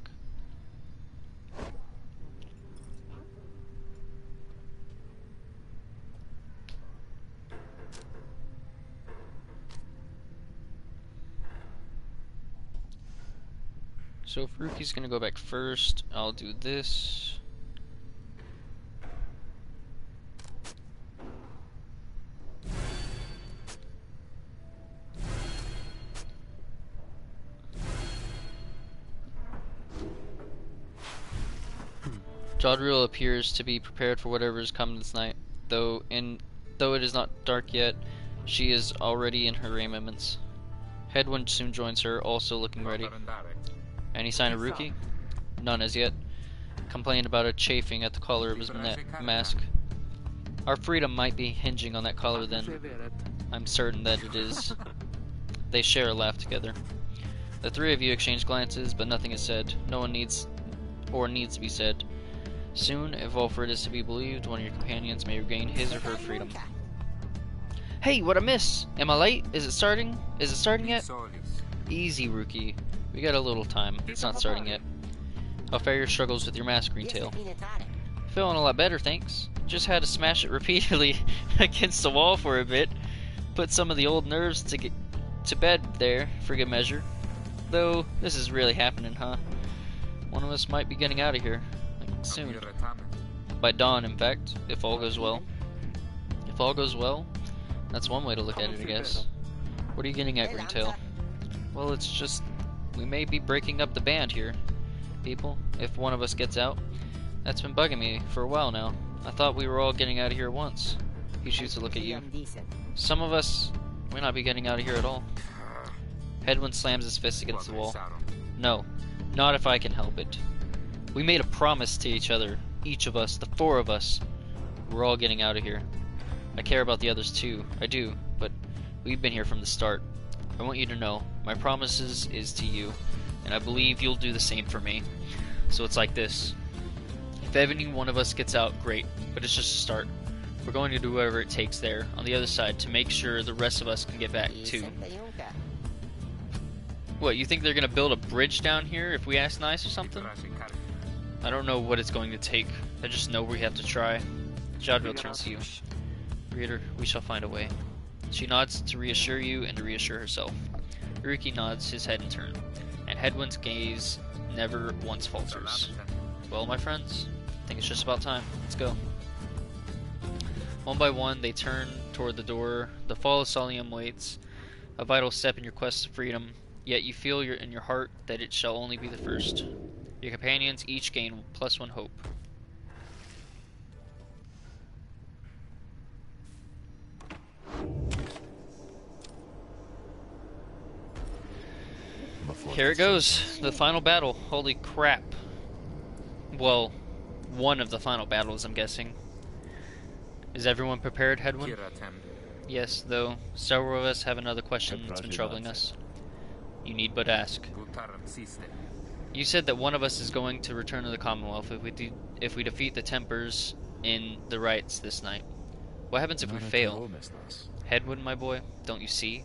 So if Rookie's gonna go back first, I'll do this. Jodril appears to be prepared for whatever is coming this night, though it is not dark yet, she is already in her raiments. Hedwyn soon joins her, also looking ready. Any sign of Rookie? None as yet. Complained about a chafing at the collar of his mask. Our freedom might be hinging on that collar then. I'm certain that it is. They share a laugh together. The three of you exchange glances, but nothing is said. No one needs to be said. Soon, if Wolfred is to be believed, one of your companions may regain his or her freedom. Hey, what'd I miss? Am I late? Is it starting? Is it starting yet? Easy, Rookie. We got a little time. It's not starting yet. How fare your struggles with your mask, Greentail? Feeling a lot better, thanks. Just had to smash it repeatedly against the wall for a bit. Put some of the old nerves to bed there, for good measure. Though, this is really happening, huh? One of us might be getting out of here. Like, soon. By dawn, in fact, if all goes well. If all goes well? That's one way to look at it, I guess. What are you getting at, Greentail? Well, it's just... we may be breaking up the band here, people, if one of us gets out. That's been bugging me for a while now. I thought we were all getting out of here at once. He shoots a look at you. Some of us may not be getting out of here at all. Hedwin slams his fist against the wall. No, not if I can help it. We made a promise to each other, each of us, the four of us. We're all getting out of here. I care about the others too, I do, but we've been here from the start. I want you to know, my promises is to you, and I believe you'll do the same for me. So it's like this. If any one of us gets out, great, but it's just a start. We're going to do whatever it takes there, on the other side, to make sure the rest of us can get back too. What, you think they're gonna build a bridge down here if we ask nice or something? I don't know what it's going to take. I just know we have to try. Jadriel turns to you. Reader, we shall find a way. She nods to reassure you and to reassure herself. Uruki nods his head in turn, and Hedwin's gaze never once falters. Well, my friends, I think it's just about time. Let's go. One by one, they turn toward the door. The fall of Solium waits, a vital step in your quest to freedom, yet you feel in your heart that it shall only be the first. Your companions each gain +1 hope. Here it goes, the final battle. Holy crap. Well, one of the final battles, I'm guessing. Is everyone prepared, Hedwin? Yes, though several of us have another question that's been troubling us. You need but ask. You said that one of us is going to return to the Commonwealth if we defeat the Tempers in the rites this night. What happens if we fail? Hedwin, my boy, don't you see?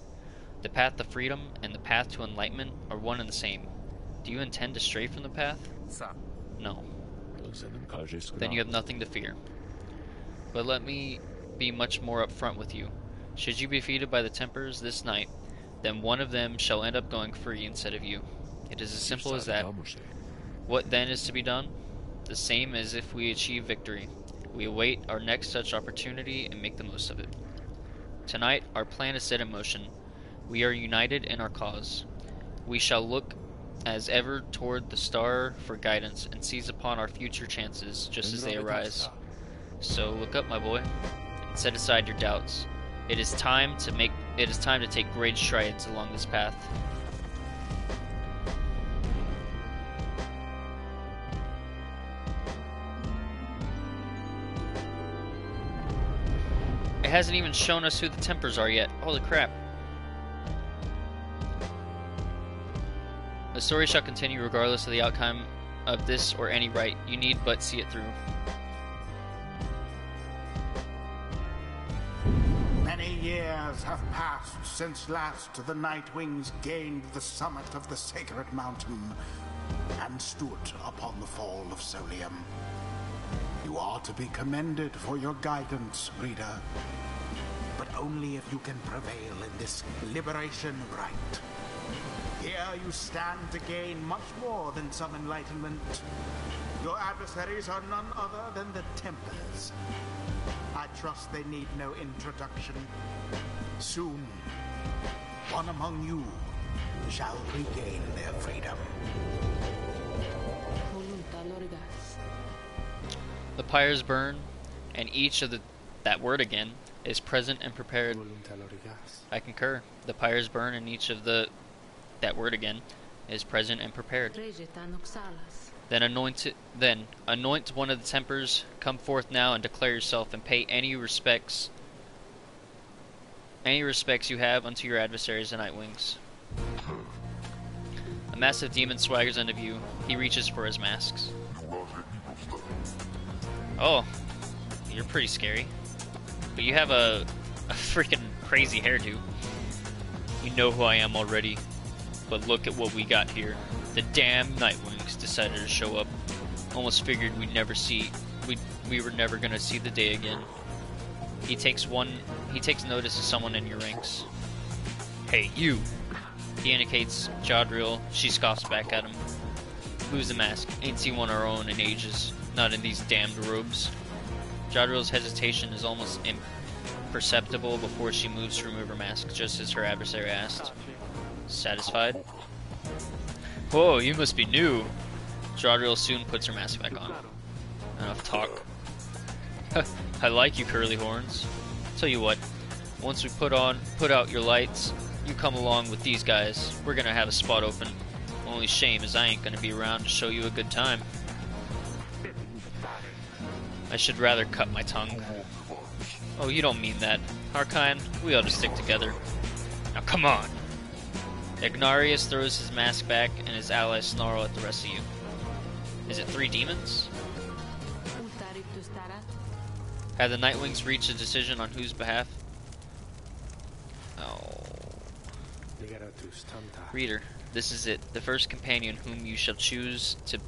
The path to freedom and the path to enlightenment are one and the same. Do you intend to stray from the path? No. Then you have nothing to fear. But let me be much more upfront with you. Should you be defeated by the Tempers this night, then one of them shall end up going free instead of you. It is as simple as that. What then is to be done? The same as if we achieve victory. We await our next such opportunity and make the most of it. Tonight, our plan is set in motion. We are united in our cause. We shall look as ever toward the star for guidance and seize upon our future chances just as they arise. So look up, my boy, and set aside your doubts. It is time to take great strides along this path. It hasn't even shown us who the Tempers are yet. Holy crap. The story shall continue regardless of the outcome of this or any rite. You need but see it through. Many years have passed since last the Nightwings gained the summit of the sacred mountain and stood upon the fall of Solium. You are to be commended for your guidance, reader, but only if you can prevail in this liberation rite. Here you stand to gain much more than some enlightenment. Your adversaries are none other than the Tempers. I trust they need no introduction. Soon, one among you shall regain their freedom. The pyres burn, and each of that word again is present and prepared. I concur. The pyres burn, and each of that word again is present and prepared. Then anoint one of the Tempers. Come forth now and declare yourself, and pay any respects you have unto your adversaries, the Nightwings. A massive demon swaggers into view. He reaches for his masks. Oh, you're pretty scary. But you have a freaking crazy hairdo. You know who I am already. But look at what we got here. The damn Nightwings decided to show up. Almost figured we were never gonna see the day again. He takes notice of someone in your ranks. Hey, you! He indicates Jadriel. She scoffs back at him. Who's the mask? Ain't seen one of our own in ages. Not in these damned robes. Jadriel's hesitation is almost imperceptible before she moves to remove her mask, just as her adversary asked. Satisfied? Whoa, you must be new. Jadriel soon puts her mask back on. Enough talk. I like you, curly horns. Tell you what, once we put out your lights, you come along with these guys. We're gonna have a spot open. Only shame is I ain't gonna be around to show you a good time. I should rather cut my tongue. Oh, you don't mean that. Our kind, we ought to stick together. Now come on! Ignarius throws his mask back and his allies snarl at the rest of you. Is it 3 demons? Have the Nightwings reached a decision on whose behalf? Oh. Reader, this is it. The first companion whom you shall choose to...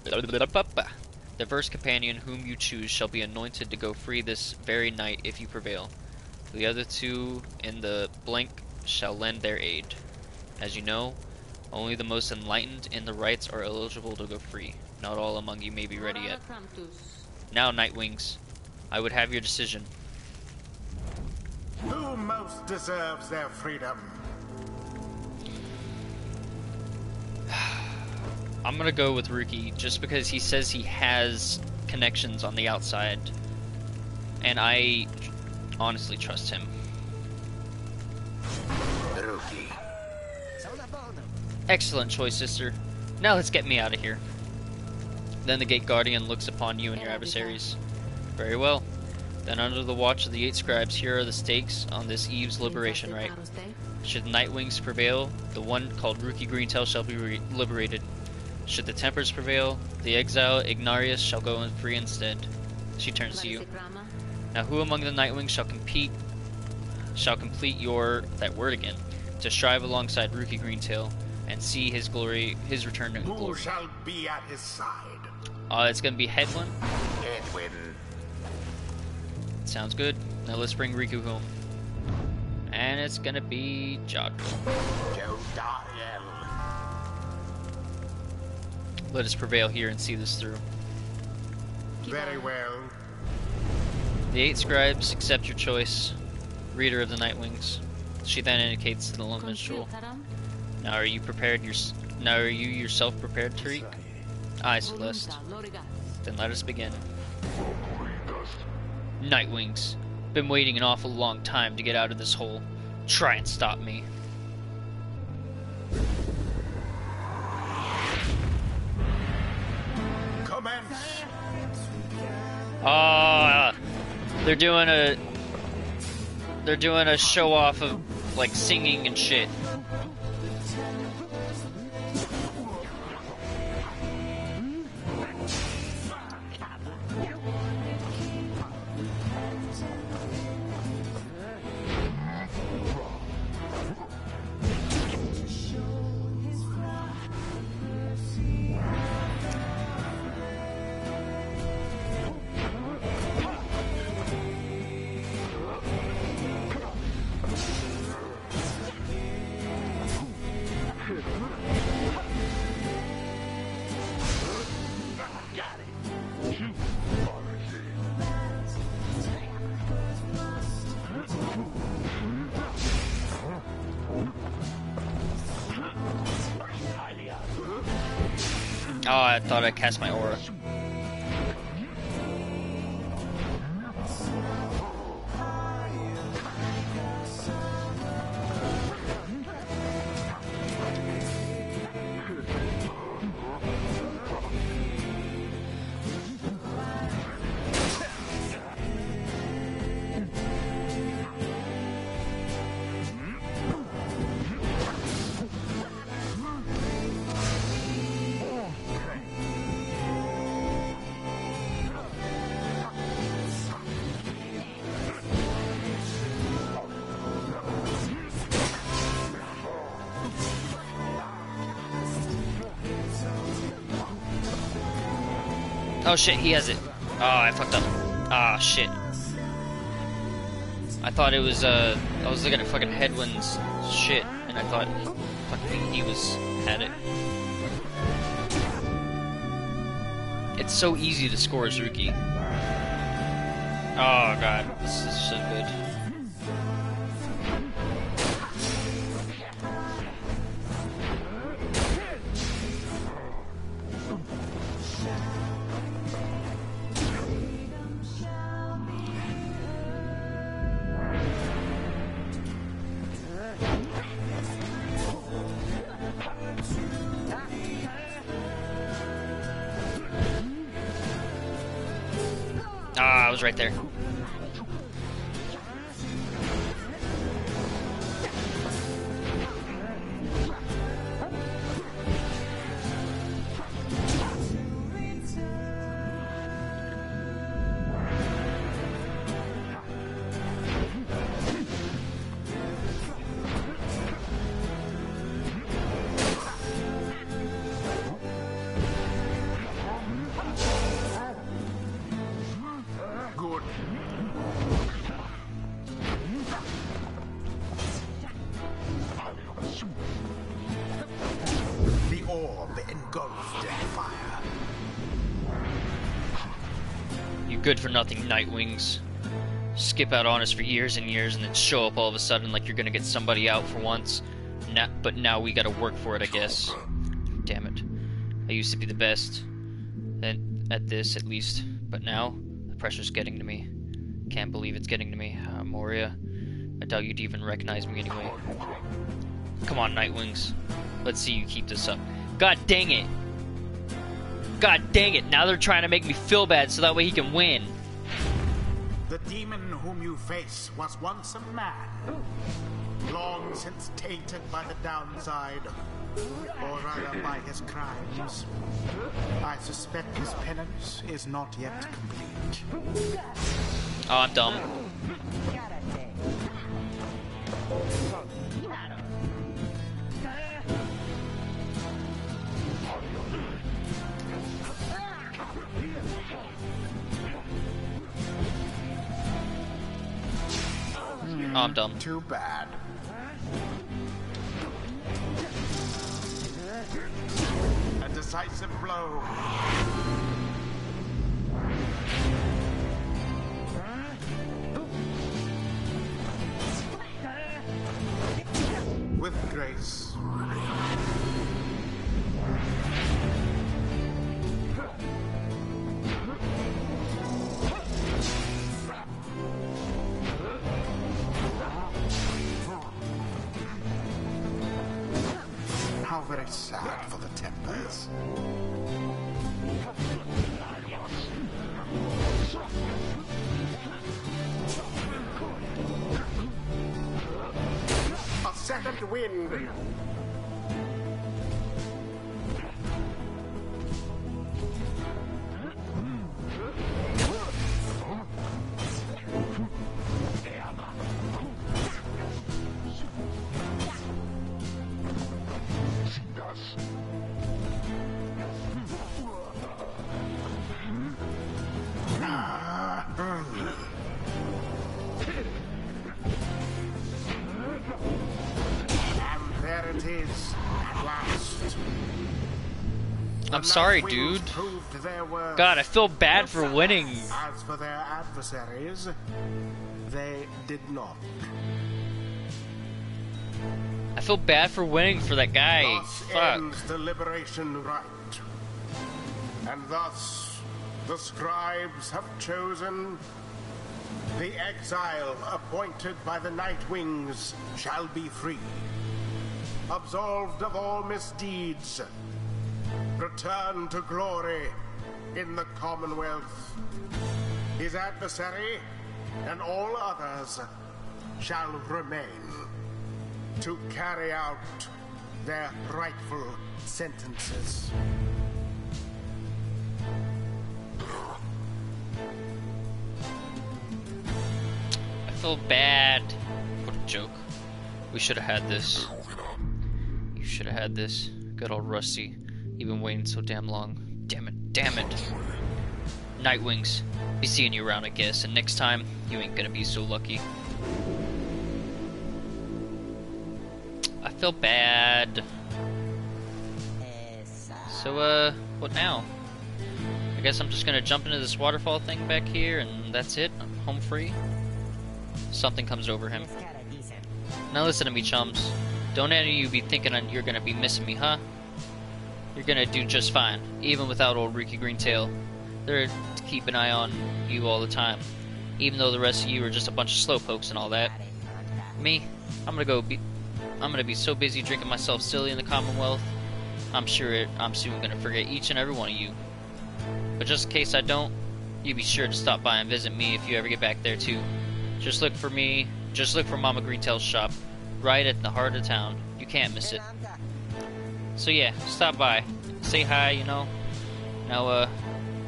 The first companion whom you choose shall be anointed to go free this very night if you prevail. The other 2 in the blank shall lend their aid. As you know, only the most enlightened in the rites are eligible to go free. Not all among you may be ready yet. Now, Nightwings, I would have your decision. Who most deserves their freedom? I'm gonna go with Rookie just because he says he has connections on the outside, and I honestly trust him. Rookie. Excellent choice, sister. Now let's get me out of here. Then the Gate Guardian looks upon you and your adversaries. Very well. Then under the watch of the 8 scribes, here are the stakes on this Eve's liberation rite. Should the Nightwings prevail, the one called Rookie Greentail shall be liberated. Should the Tempers prevail, the exile Ignarius shall go free instead. She turns to you. Now who among the Nightwings shall complete that word again, to strive alongside Rookie Greentail and see his glory, his return to glory? Who shall be at his side? It's gonna be Hedwyn. Edwin. Sounds good. Now let's bring Riku home. And it's gonna be Jodrell. Jodariel. Let us prevail here and see this through. Very well. The 8 scribes accept your choice, Reader of the Nightwings. She then indicates to the lone minstrel. Now are you yourself prepared, Tariq? Aye, Celeste. Then let us begin. Nightwings, been waiting an awful long time to get out of this hole. Try and stop me. Commence. They're doing a show off of like singing and shit. Oh, I thought I cast my aura. Oh shit, he has it. Oh, I fucked up. Ah, shit. I thought it was, I was looking at fucking Hedwyn's shit, and I thought fucking he had it. It's so easy to score as Rookie. Oh god, this is so good. was right there. Good for nothing Nightwings. Skip out on us for years and years and then show up all of a sudden like you're gonna get somebody out for once. But now we gotta work for it, I guess. Damn it. I used to be the best at this, at least. But now, the pressure's getting to me. Can't believe it's getting to me. Moria, I doubt you'd even recognize me anyway. Come on, Nightwings. Let's see you keep this up. God dang it! God dang it, now they're trying to make me feel bad so that way he can win. The demon whom you face was once a man, long since tainted by the downside, or rather by his crimes. I suspect his penance is not yet complete. Oh, I'm dumb. Oh, I'm dumb. Too bad. A decisive blow. With grace. How very sad for the Templars. A second wind. I'm sorry, dude. God, I feel bad for winning. As for their adversaries, they did not. I feel bad for winning for that guy. Thus Fuck. ends the liberation rite. And thus, the scribes have chosen the exile appointed by the Nightwings shall be free, absolved of all misdeeds, return to glory in the Commonwealth. His adversary and all others shall remain to carry out their rightful sentences. I feel bad. What a joke. We should have had this. You should have had this. Good old Rusty. You've been waiting so damn long. Damn it. Damn it. Nightwings. Be seeing you around, I guess. And next time, you ain't gonna be so lucky. I feel bad. So, what now? I guess I'm just gonna jump into this waterfall thing back here, and that's it. I'm home free. Something comes over him. Now listen to me, chums. Don't any of you be thinking you're gonna be missing me, huh? You're gonna do just fine, even without old Ricky Greentail. They're to keep an eye on you all the time, even though the rest of you are just a bunch of slowpokes and all that. Me, I'm gonna be so busy drinking myself silly in the Commonwealth, I'm soon gonna forget each and every one of you. But just in case I don't, You be sure to stop by and visit me if you ever get back there too. Just look for me. Just look for Mama Greentail's shop, right at the heart of town. You can't miss it. So yeah, stop by, say hi. You know. Now,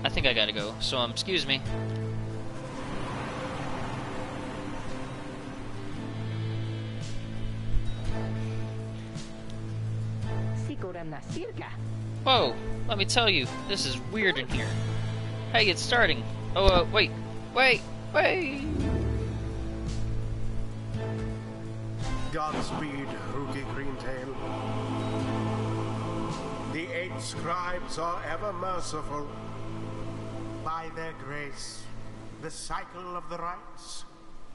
I think I gotta go. So excuse me. Whoa, let me tell you, this is weird in here. Hey, it's starting. Oh, wait. Godspeed, Rookie Greentail. The 8 scribes are ever merciful. By their grace, the cycle of the rites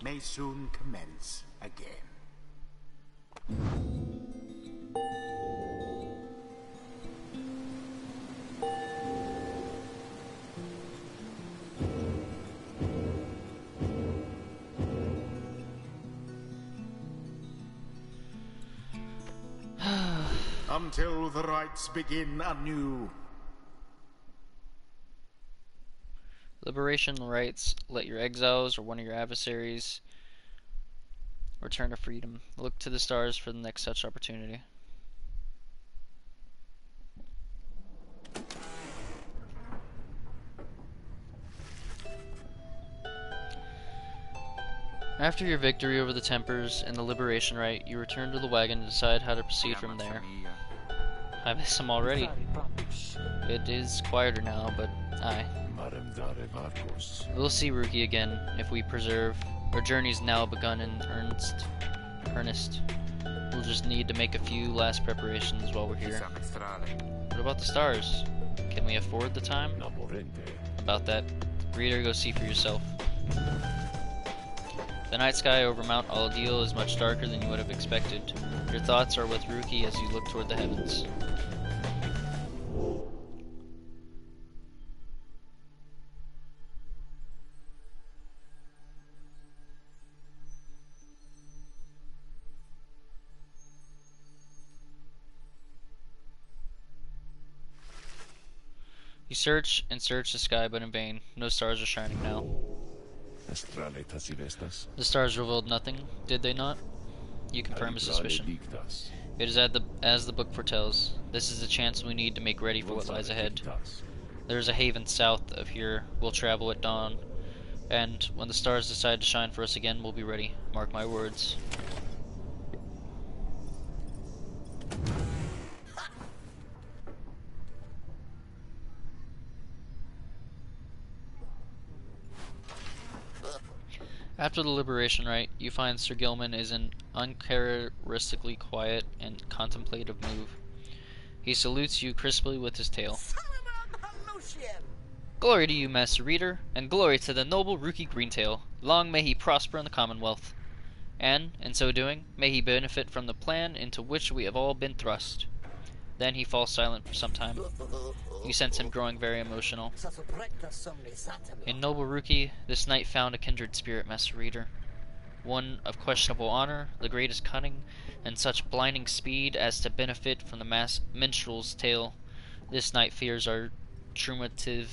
may soon commence again. Until the rites begin anew. Liberation rights. Let your exiles or one of your adversaries return to freedom. Look to the stars for the next such opportunity. After your victory over the Tempers and the Liberation Rite, you return to the wagon to decide how to proceed from there. I miss him already. It is quieter now, but aye. We'll see Rookie again if we persevere. Our journey's now begun in earnest. We'll just need to make a few last preparations while we're here. What about the stars? Can we afford the time? About that, reader, go see for yourself. The night sky over Mount Aldil is much darker than you would have expected. Your thoughts are with Rookie as you look toward the heavens. You search and search the sky, but in vain. No stars are shining now. The stars revealed nothing, did they not? You confirm his suspicion. It is as the book foretells. This is the chance we need to make ready for what lies ahead. There is a haven south of here. We'll travel at dawn, and when the stars decide to shine for us again, we'll be ready. Mark my words. After the Liberation Rite, you find Sir Gilman is in uncharacteristically quiet and contemplative mood. He salutes you crisply with his tail. Glory to you, Master Reader, and glory to the noble Rookie Greentail. Long may he prosper in the Commonwealth. And, in so doing, may he benefit from the plan into which we have all been thrust. Then he falls silent for some time. You sense him growing very emotional. In noble Rookie, this knight found a kindred spirit, Master Reader. One of questionable honor, the greatest cunning, and such blinding speed as to benefit from the minstrel's tale. This knight fears our trumavate,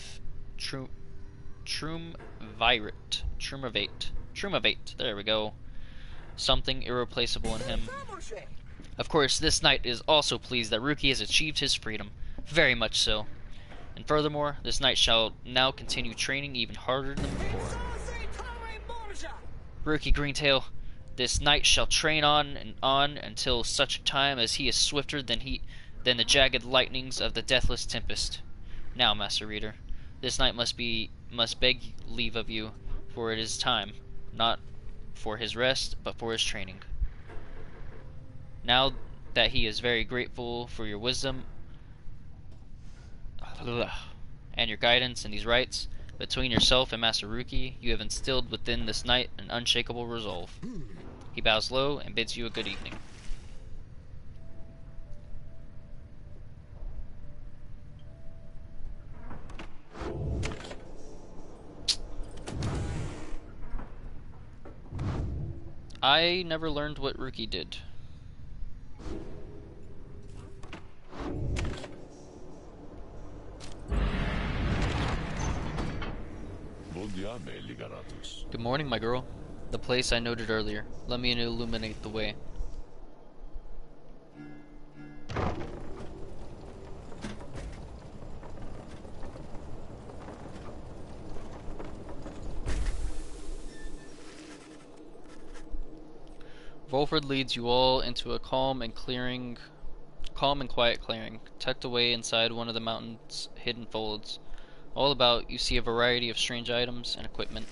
there we go. Something irreplaceable in him. Of course, this knight is also pleased that Rookie has achieved his freedom. Very much so. And furthermore, this knight shall now continue training even harder than before. Rookie Greentail, this knight shall train on and on until such time as he is swifter than the jagged lightnings of the deathless tempest. Now, Master Reader, this knight must beg leave of you, for it is time, not for his rest, but for his training. Now that he is very grateful for your wisdom and your guidance in these rites, between yourself and Master Rookie, you have instilled within this knight an unshakable resolve. He bows low and bids you a good evening. I never learned what Rookie did. Good morning, my girl. The place I noted earlier. Let me illuminate the way. Volfred leads you all into a calm and quiet clearing, tucked away inside one of the mountain's hidden folds. All about, you see a variety of strange items and equipment.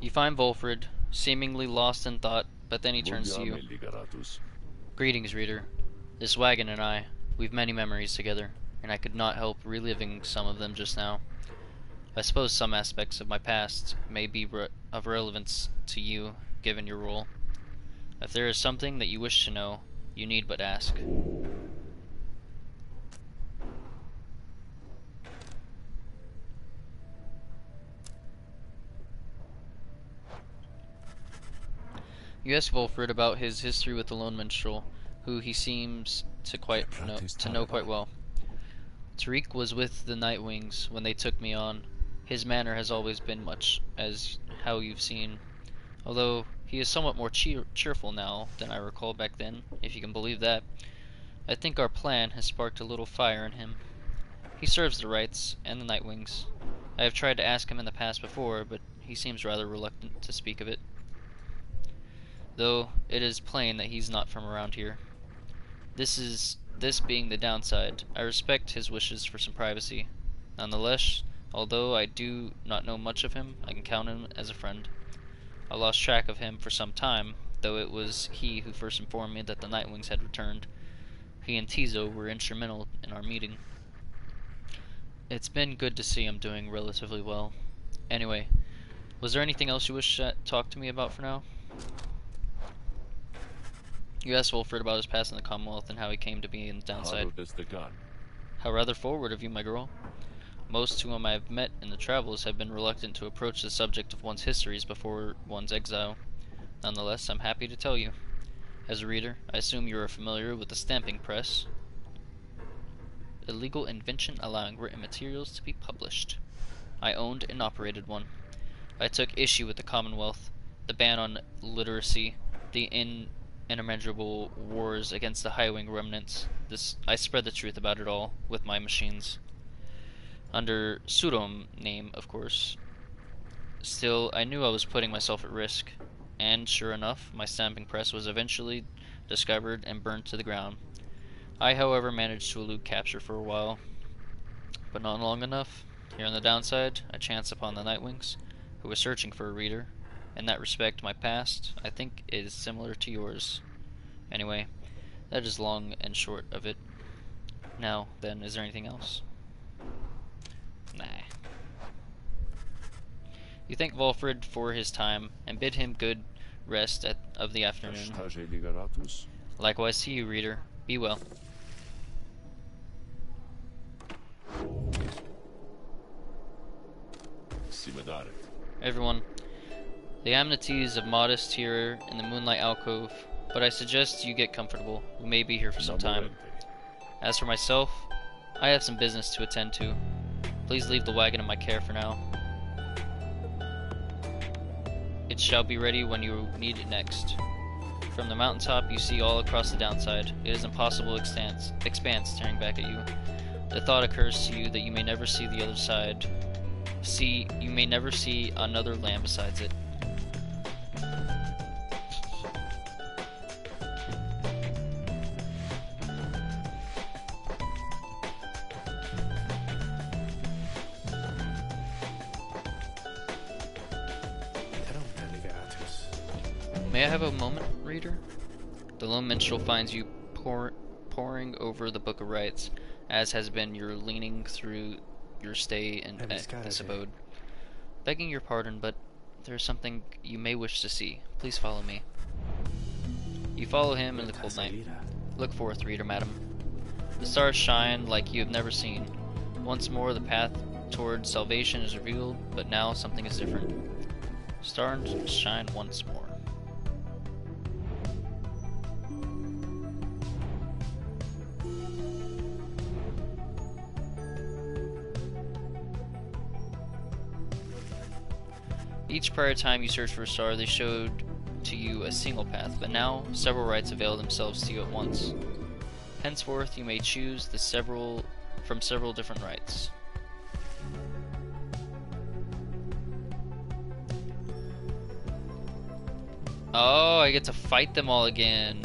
You find Volfred, seemingly lost in thought, but then he turns to you. Greetings, reader. This wagon and I, we've many memories together, and I could not help reliving some of them just now. I suppose some aspects of my past may be of relevance to you, given your role. If there is something that you wish to know, you need but ask. You ask Volfred about his history with the lone minstrel, who he seems to know quite well. Tariq was with the Nightwings when they took me on. His manner has always been much as how you've seen, although he is somewhat more cheerful now than I recall back then, if you can believe that. I think our plan has sparked a little fire in him. He serves the Rights and the Nightwings. I have tried to ask him in the past before, but he seems rather reluctant to speak of it. Though it is plain that he's not from around here. This being the downside, I respect his wishes for some privacy. Nonetheless, although I do not know much of him, I can count him as a friend. I lost track of him for some time, though it was he who first informed me that the Nightwings had returned. He and Tizo were instrumental in our meeting. It's been good to see him doing relatively well. Anyway, was there anything else you wish to talk to me about for now? You asked Volfred about his past in the Commonwealth and how he came to be in the downside. How rather forward of you, my girl. Most whom I have met in the travels have been reluctant to approach the subject of one's histories before one's exile. Nonetheless, I'm happy to tell you. As a reader, I assume you are familiar with the stamping press. A legal invention allowing written materials to be published. I owned and operated one. I took issue with the Commonwealth, the ban on literacy, the inimaginable wars against the Highwing remnants. I spread the truth about it all with my machines. Under pseudonym name, of course. Still, I knew I was putting myself at risk, and sure enough, my stamping press was eventually discovered and burned to the ground. I, however, managed to elude capture for a while, but not long enough. Here on the downside, I chanced upon the Nightwings, who were searching for a reader. In that respect, my past, I think, is similar to yours. Anyway, that is long and short of it. Now, then, is there anything else? Nah. You thank Volfred for his time, and bid him good rest of the afternoon. Likewise to you, reader. Be well. Everyone, the amenities of modest here in the moonlight alcove, but I suggest you get comfortable. We may be here for some time. As for myself, I have some business to attend to. Please leave the wagon in my care for now. It shall be ready when you need it next. From the mountaintop you see all across the downside. It is impossible expanse staring back at you. The thought occurs to you that you may never see the other side. You may never see another land besides it. May I have a moment, reader? The lone minstrel finds you poring over the Book of Rites, as has been your leaning through your stay at this abode. Begging your pardon, but there is something you may wish to see. Please follow me. You follow him in the cold night. Look forth, reader, madam. The stars shine like you have never seen. Once more the path toward salvation is revealed, but now something is different. Stars shine once more. Each prior time you searched for a star, they showed to you a single path, but now several rights avail themselves to you at once. Henceforth, you may choose from several different rights. Oh, I get to fight them all again.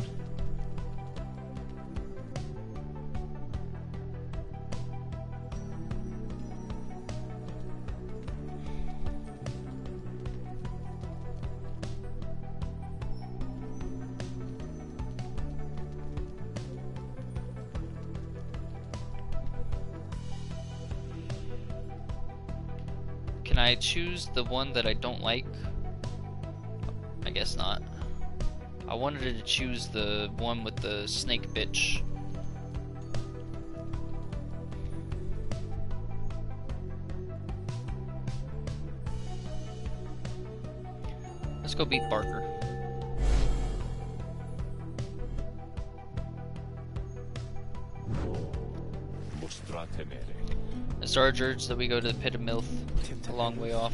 Can I choose the one that I don't like? I guess not. I wanted to choose the one with the snake bitch. Let's go beat Barker. The Sarge urged that we go to the Pit of Milth, a long way off.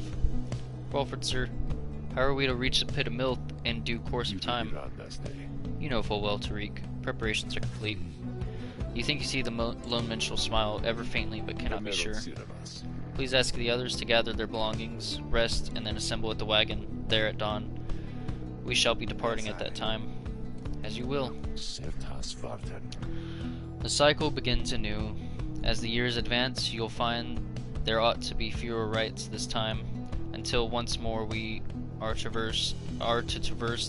Walford, sir, how are we to reach the Pit of Milth in due course of time? You know full well, Tariq. Preparations are complete. You think you see the lone minstrel smile ever faintly, but cannot be sure. Please ask the others to gather their belongings, rest, and then assemble at the wagon there at dawn. We shall be departing at that time. As you will. The cycle begins anew. As the years advance, you'll find there ought to be fewer rights this time, until once more we are to traverse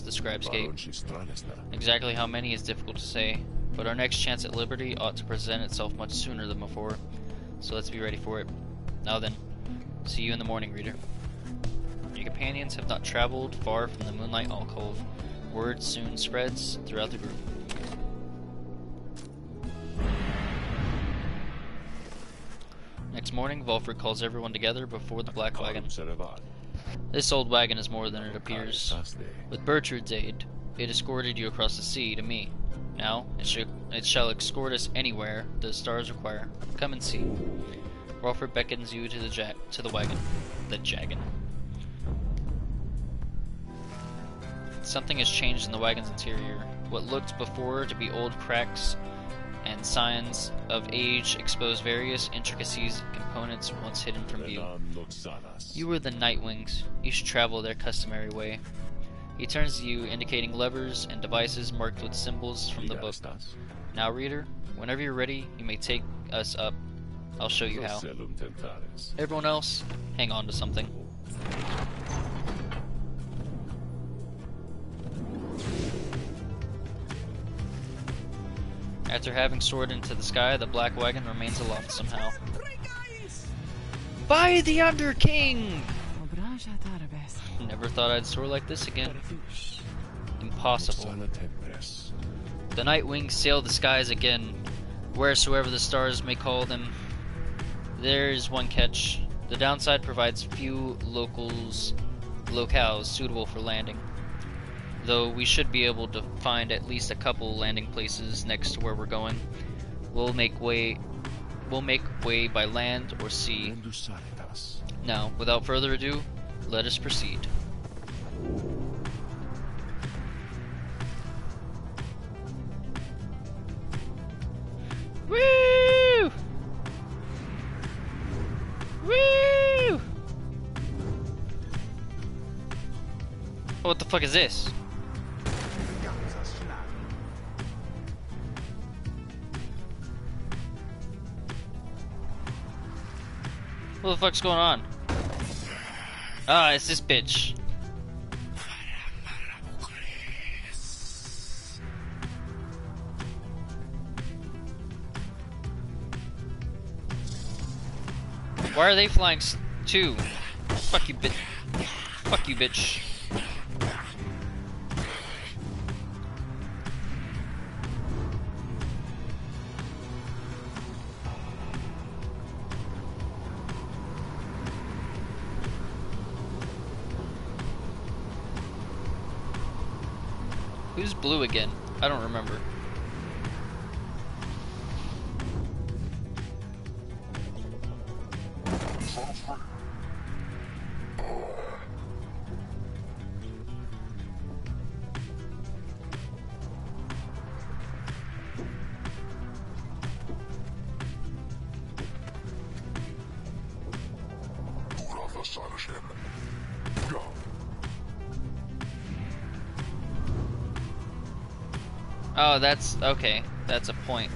the Scribe's Gate. Exactly how many is difficult to say, but our next chance at liberty ought to present itself much sooner than before, so let's be ready for it. Now then, see you in the morning, reader. Your companions have not traveled far from the Moonlight Alcove. Word soon spreads throughout the group. Next morning, Volfred calls everyone together before the black wagon. This old wagon is more than it appears. With Bertrud's aid, it escorted you across the sea to me. Now, it shall escort us anywhere the stars require. Come and see. Volfred beckons you to the wagon. The jaggin. Something has changed in the wagon's interior. What looked before to be old cracks and signs of age expose various intricacies and components once hidden from view. You were the Nightwings. You should travel their customary way. He turns to you, indicating levers and devices marked with symbols from the book. Now, reader, whenever you're ready, you may take us up. I'll show you how. Everyone else, hang on to something. After having soared into the sky, the black wagon remains aloft somehow. By the Under King! Never thought I'd soar like this again. Impossible. The Nightwings sail the skies again, wheresoever the stars may call them. There is one catch. The downside provides few locales suitable for landing. Though we should be able to find at least a couple landing places next to where we're going. We'll make way by land or sea. Now, without further ado, let us proceed. Woo! Woo! What the fuck is this? What the fuck's going on? Ah, it's this bitch. Why are they flying too? Fuck you, bitch. Fuck you, bitch. Who's blue again? I don't remember. Oh, that's okay. That's a point.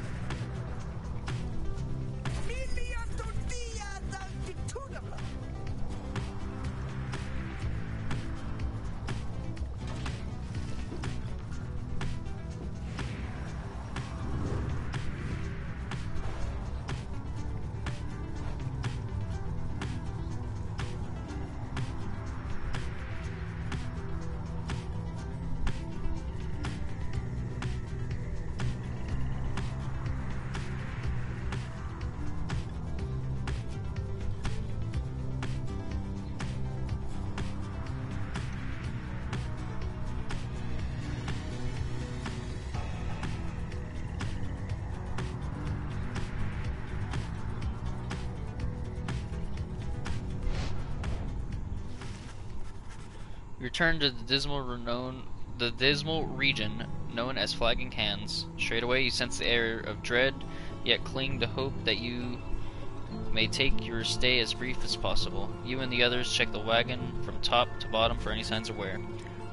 Return to the dismal region known as Flagging Hands. Straight away you sense the air of dread, yet cling to hope that you may take your stay as brief as possible. You and the others check the wagon from top to bottom for any signs of wear.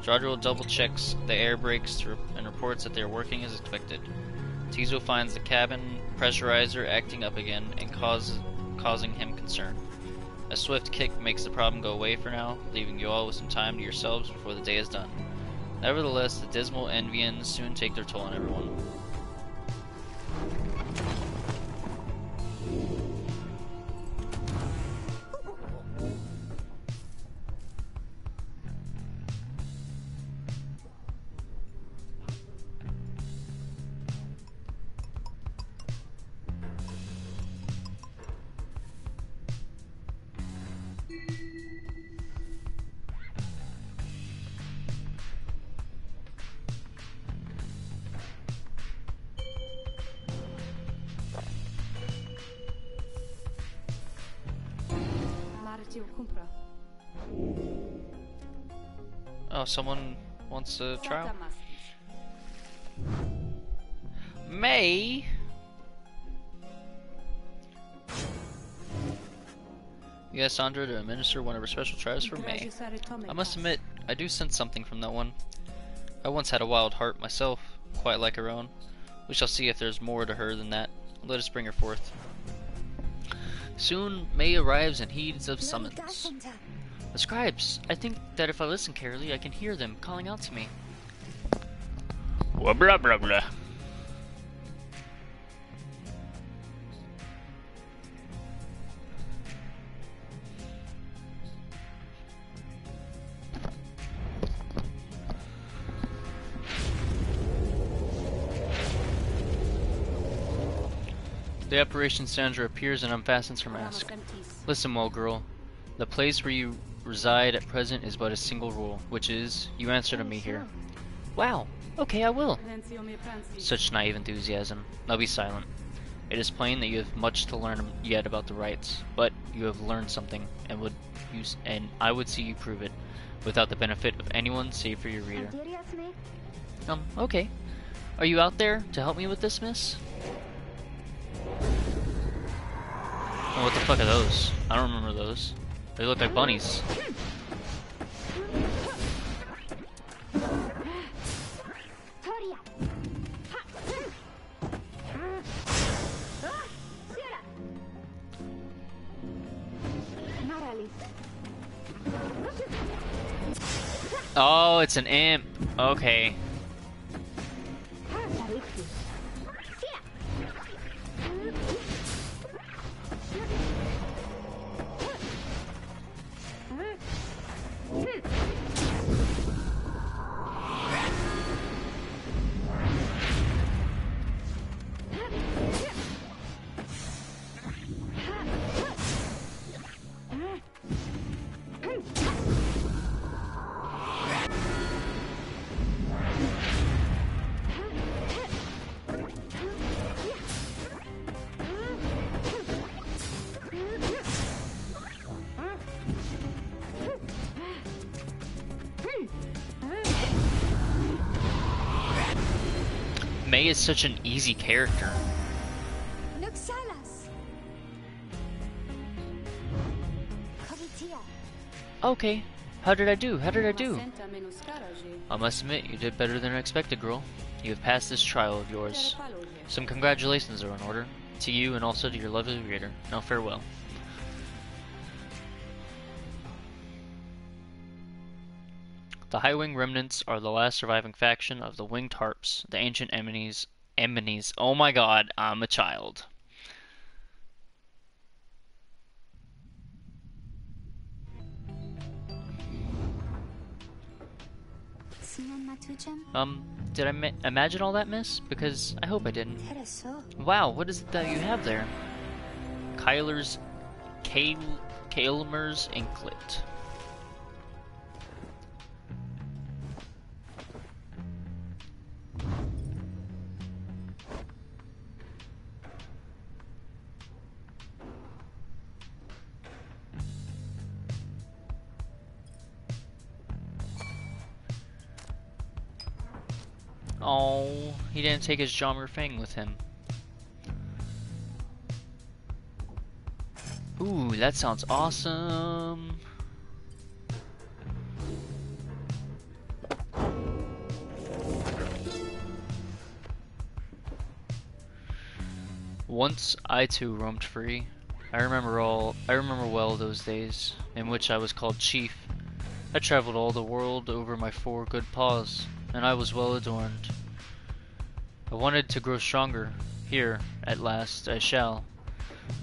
Jadril double checks the air brakes and reports that they are working as expected. Tizo finds the cabin pressurizer acting up again and causing him concern. A swift kick makes the problem go away for now, leaving you all with some time to yourselves before the day is done. Nevertheless, the dismal Envians soon take their toll on everyone. Oh, someone wants a trial? May? Yes, Sandra, to administer one of her special trials for May. I must admit, I do sense something from that one. I once had a wild heart myself, quite like her own. We shall see if there's more to her than that. Let us bring her forth. Soon May arrives and heeds of summons. The scribes! I think that if I listen carefully, I can hear them calling out to me. Blah blah blah blah. The apparition Sandra appears and unfastens her mask. Listen well, girl. The place where you reside at present is but a single rule, which is, you answer to me here. Wow! Okay, I will! Such naive enthusiasm. Now be silent. It is plain that you have much to learn yet about the rites, but you have learned something, and I would see you prove it, without the benefit of anyone save for your reader. Okay. Are you out there to help me with this, miss? Oh, what the fuck are those? I don't remember those. They look like bunnies. Oh, it's an imp. Okay. May is such an easy character. Okay. How did I do? How did I do? I must admit, you did better than expected, girl. You have passed this trial of yours. Some congratulations are in order. To you and also to your lovely reader. Now farewell. The High Wing remnants are the last surviving faction of the Winged Harps, the ancient enemies. Oh my god, I'm a child. Did I imagine all that, miss? Because I hope I didn't. Wow, what is it that you have there? Kyler's Kaelmer's Inklet. Oh, he didn't take his Jommer Fang with him. Ooh, that sounds awesome. Once I too roamed free. I remember well those days in which I was called chief. I traveled all the world over my 4 good paws, and I was well adorned. I wanted to grow stronger. Here, at last, I shall.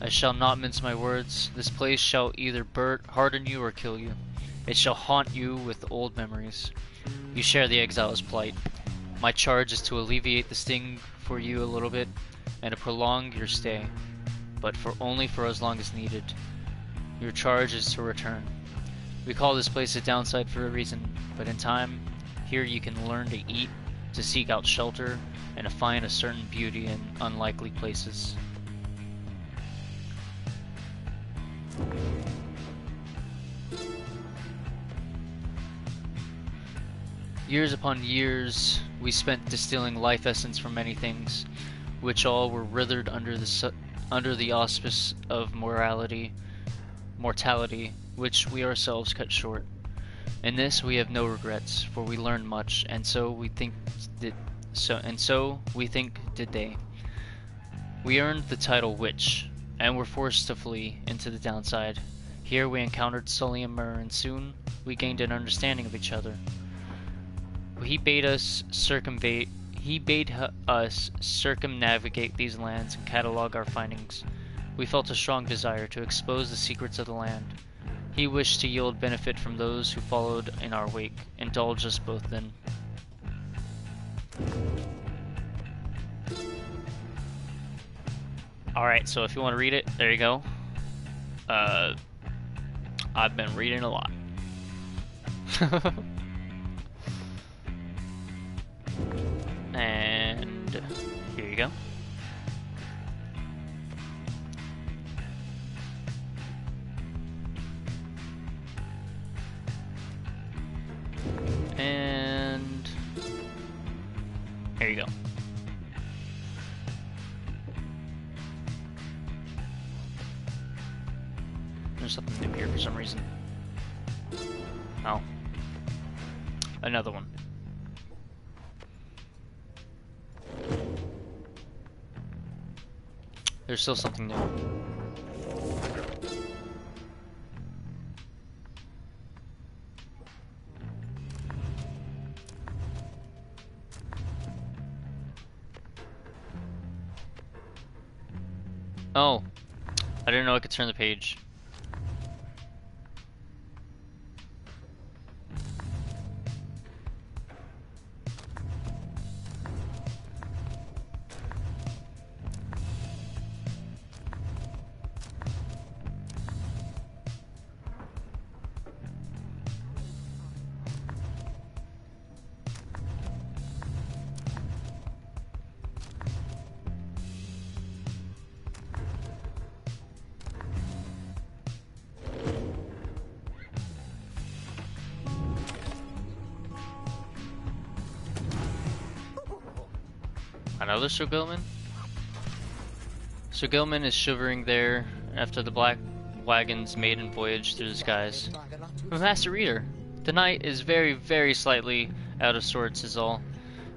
I shall not mince my words. This place shall either harden you or kill you. It shall haunt you with old memories. You share the exile's plight. My charge is to alleviate the sting for you a little bit, and to prolong your stay, but only for as long as needed. Your charge is to return. We call this place a downside for a reason, but in time, here you can learn to eat, to seek out shelter, and to find a certain beauty in unlikely places. Years upon years, we spent distilling life essence from many things, which all were withered under the auspice of mortality, which we ourselves cut short. In this we have no regrets, for we learned much, and so we think did they. We earned the title Witch, and were forced to flee into the downside. Here we encountered Sully and Myrrh, and soon we gained an understanding of each other. He bade us circumnavigate these lands and catalog our findings. We felt a strong desire to expose the secrets of the land. He wished to yield benefit from those who followed in our wake. Indulge us both then. Alright, so if you want to read it, there you go. I've been reading a lot. And here you go. And here you go. There's something new here for some reason. Oh. Another one. There's still something new. Oh. I didn't know I could turn the page. Another Sir Gilman? Sir Gilman is shivering there after the black wagon's maiden voyage through the skies. Master Reader, the knight is very, very slightly out of sorts is all.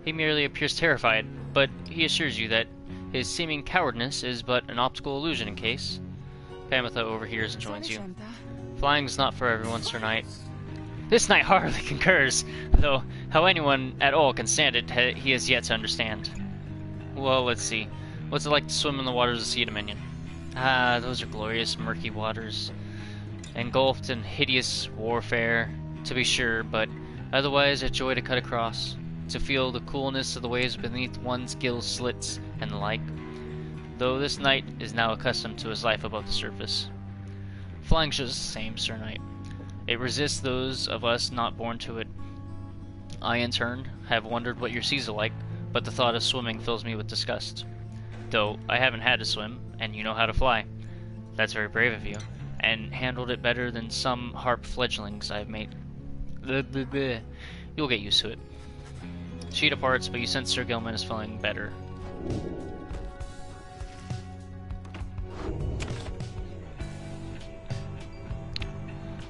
He merely appears terrified, but he assures you that his seeming cowardness is but an optical illusion in case. Pamitha overhears and joins you. Flying's not for everyone, Sir Knight. This knight hardly concurs, though how anyone at all can stand it he has yet to understand. Well, let's see. What's it like to swim in the waters of Sea Dominion? Ah, those are glorious, murky waters. Engulfed in hideous warfare, to be sure, but otherwise a joy to cut across, to feel the coolness of the waves beneath one's gill slits and the like, though this knight is now accustomed to his life above the surface. Flying's just the same, Sir Knight. It resists those of us not born to it. I, in turn, have wondered what your seas are like, but the thought of swimming fills me with disgust. Though I haven't had to swim, and you know how to fly. That's very brave of you, and handled it better than some harp fledglings I've made. You'll get used to it. She departs, but you sense Sir Gilman is feeling better.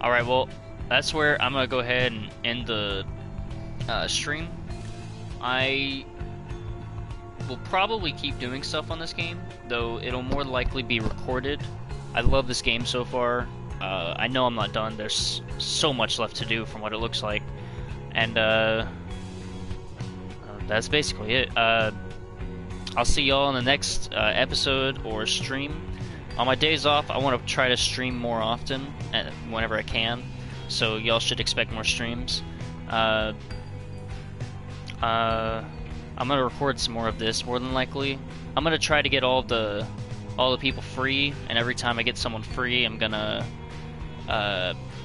Alright, well, that's where I'm gonna go ahead and end the stream. I will probably keep doing stuff on this game, though it'll more likely be recorded. I love this game so far. I know I'm not done. There's so much left to do from what it looks like. And that's basically it. I'll see y'all in the next episode or stream. On my days off, I want to try to stream more often, whenever I can. So y'all should expect more streams. I'm gonna record some more of this, more than likely. I'm gonna try to get all the people free, and every time I get someone free, I'm gonna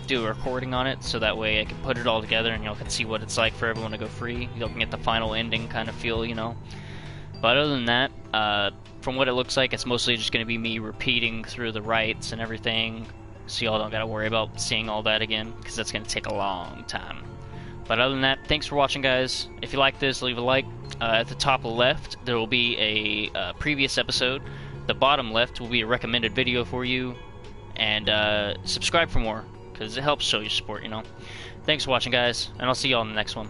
do a recording on it, so that way I can put it all together and y'all can see what it's like for everyone to go free. Y'all can get the final ending kind of feel, you know. But other than that, from what it looks like, it's mostly just going to be me repeating through the rites and everything, so y'all don't got to worry about seeing all that again, because that's going to take a long time. But other than that, thanks for watching, guys. If you like this, leave a like. At the top left, there will be a previous episode. The bottom left will be a recommended video for you. And subscribe for more, because it helps show your support, you know. Thanks for watching, guys, and I'll see y'all in the next one.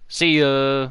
See ya!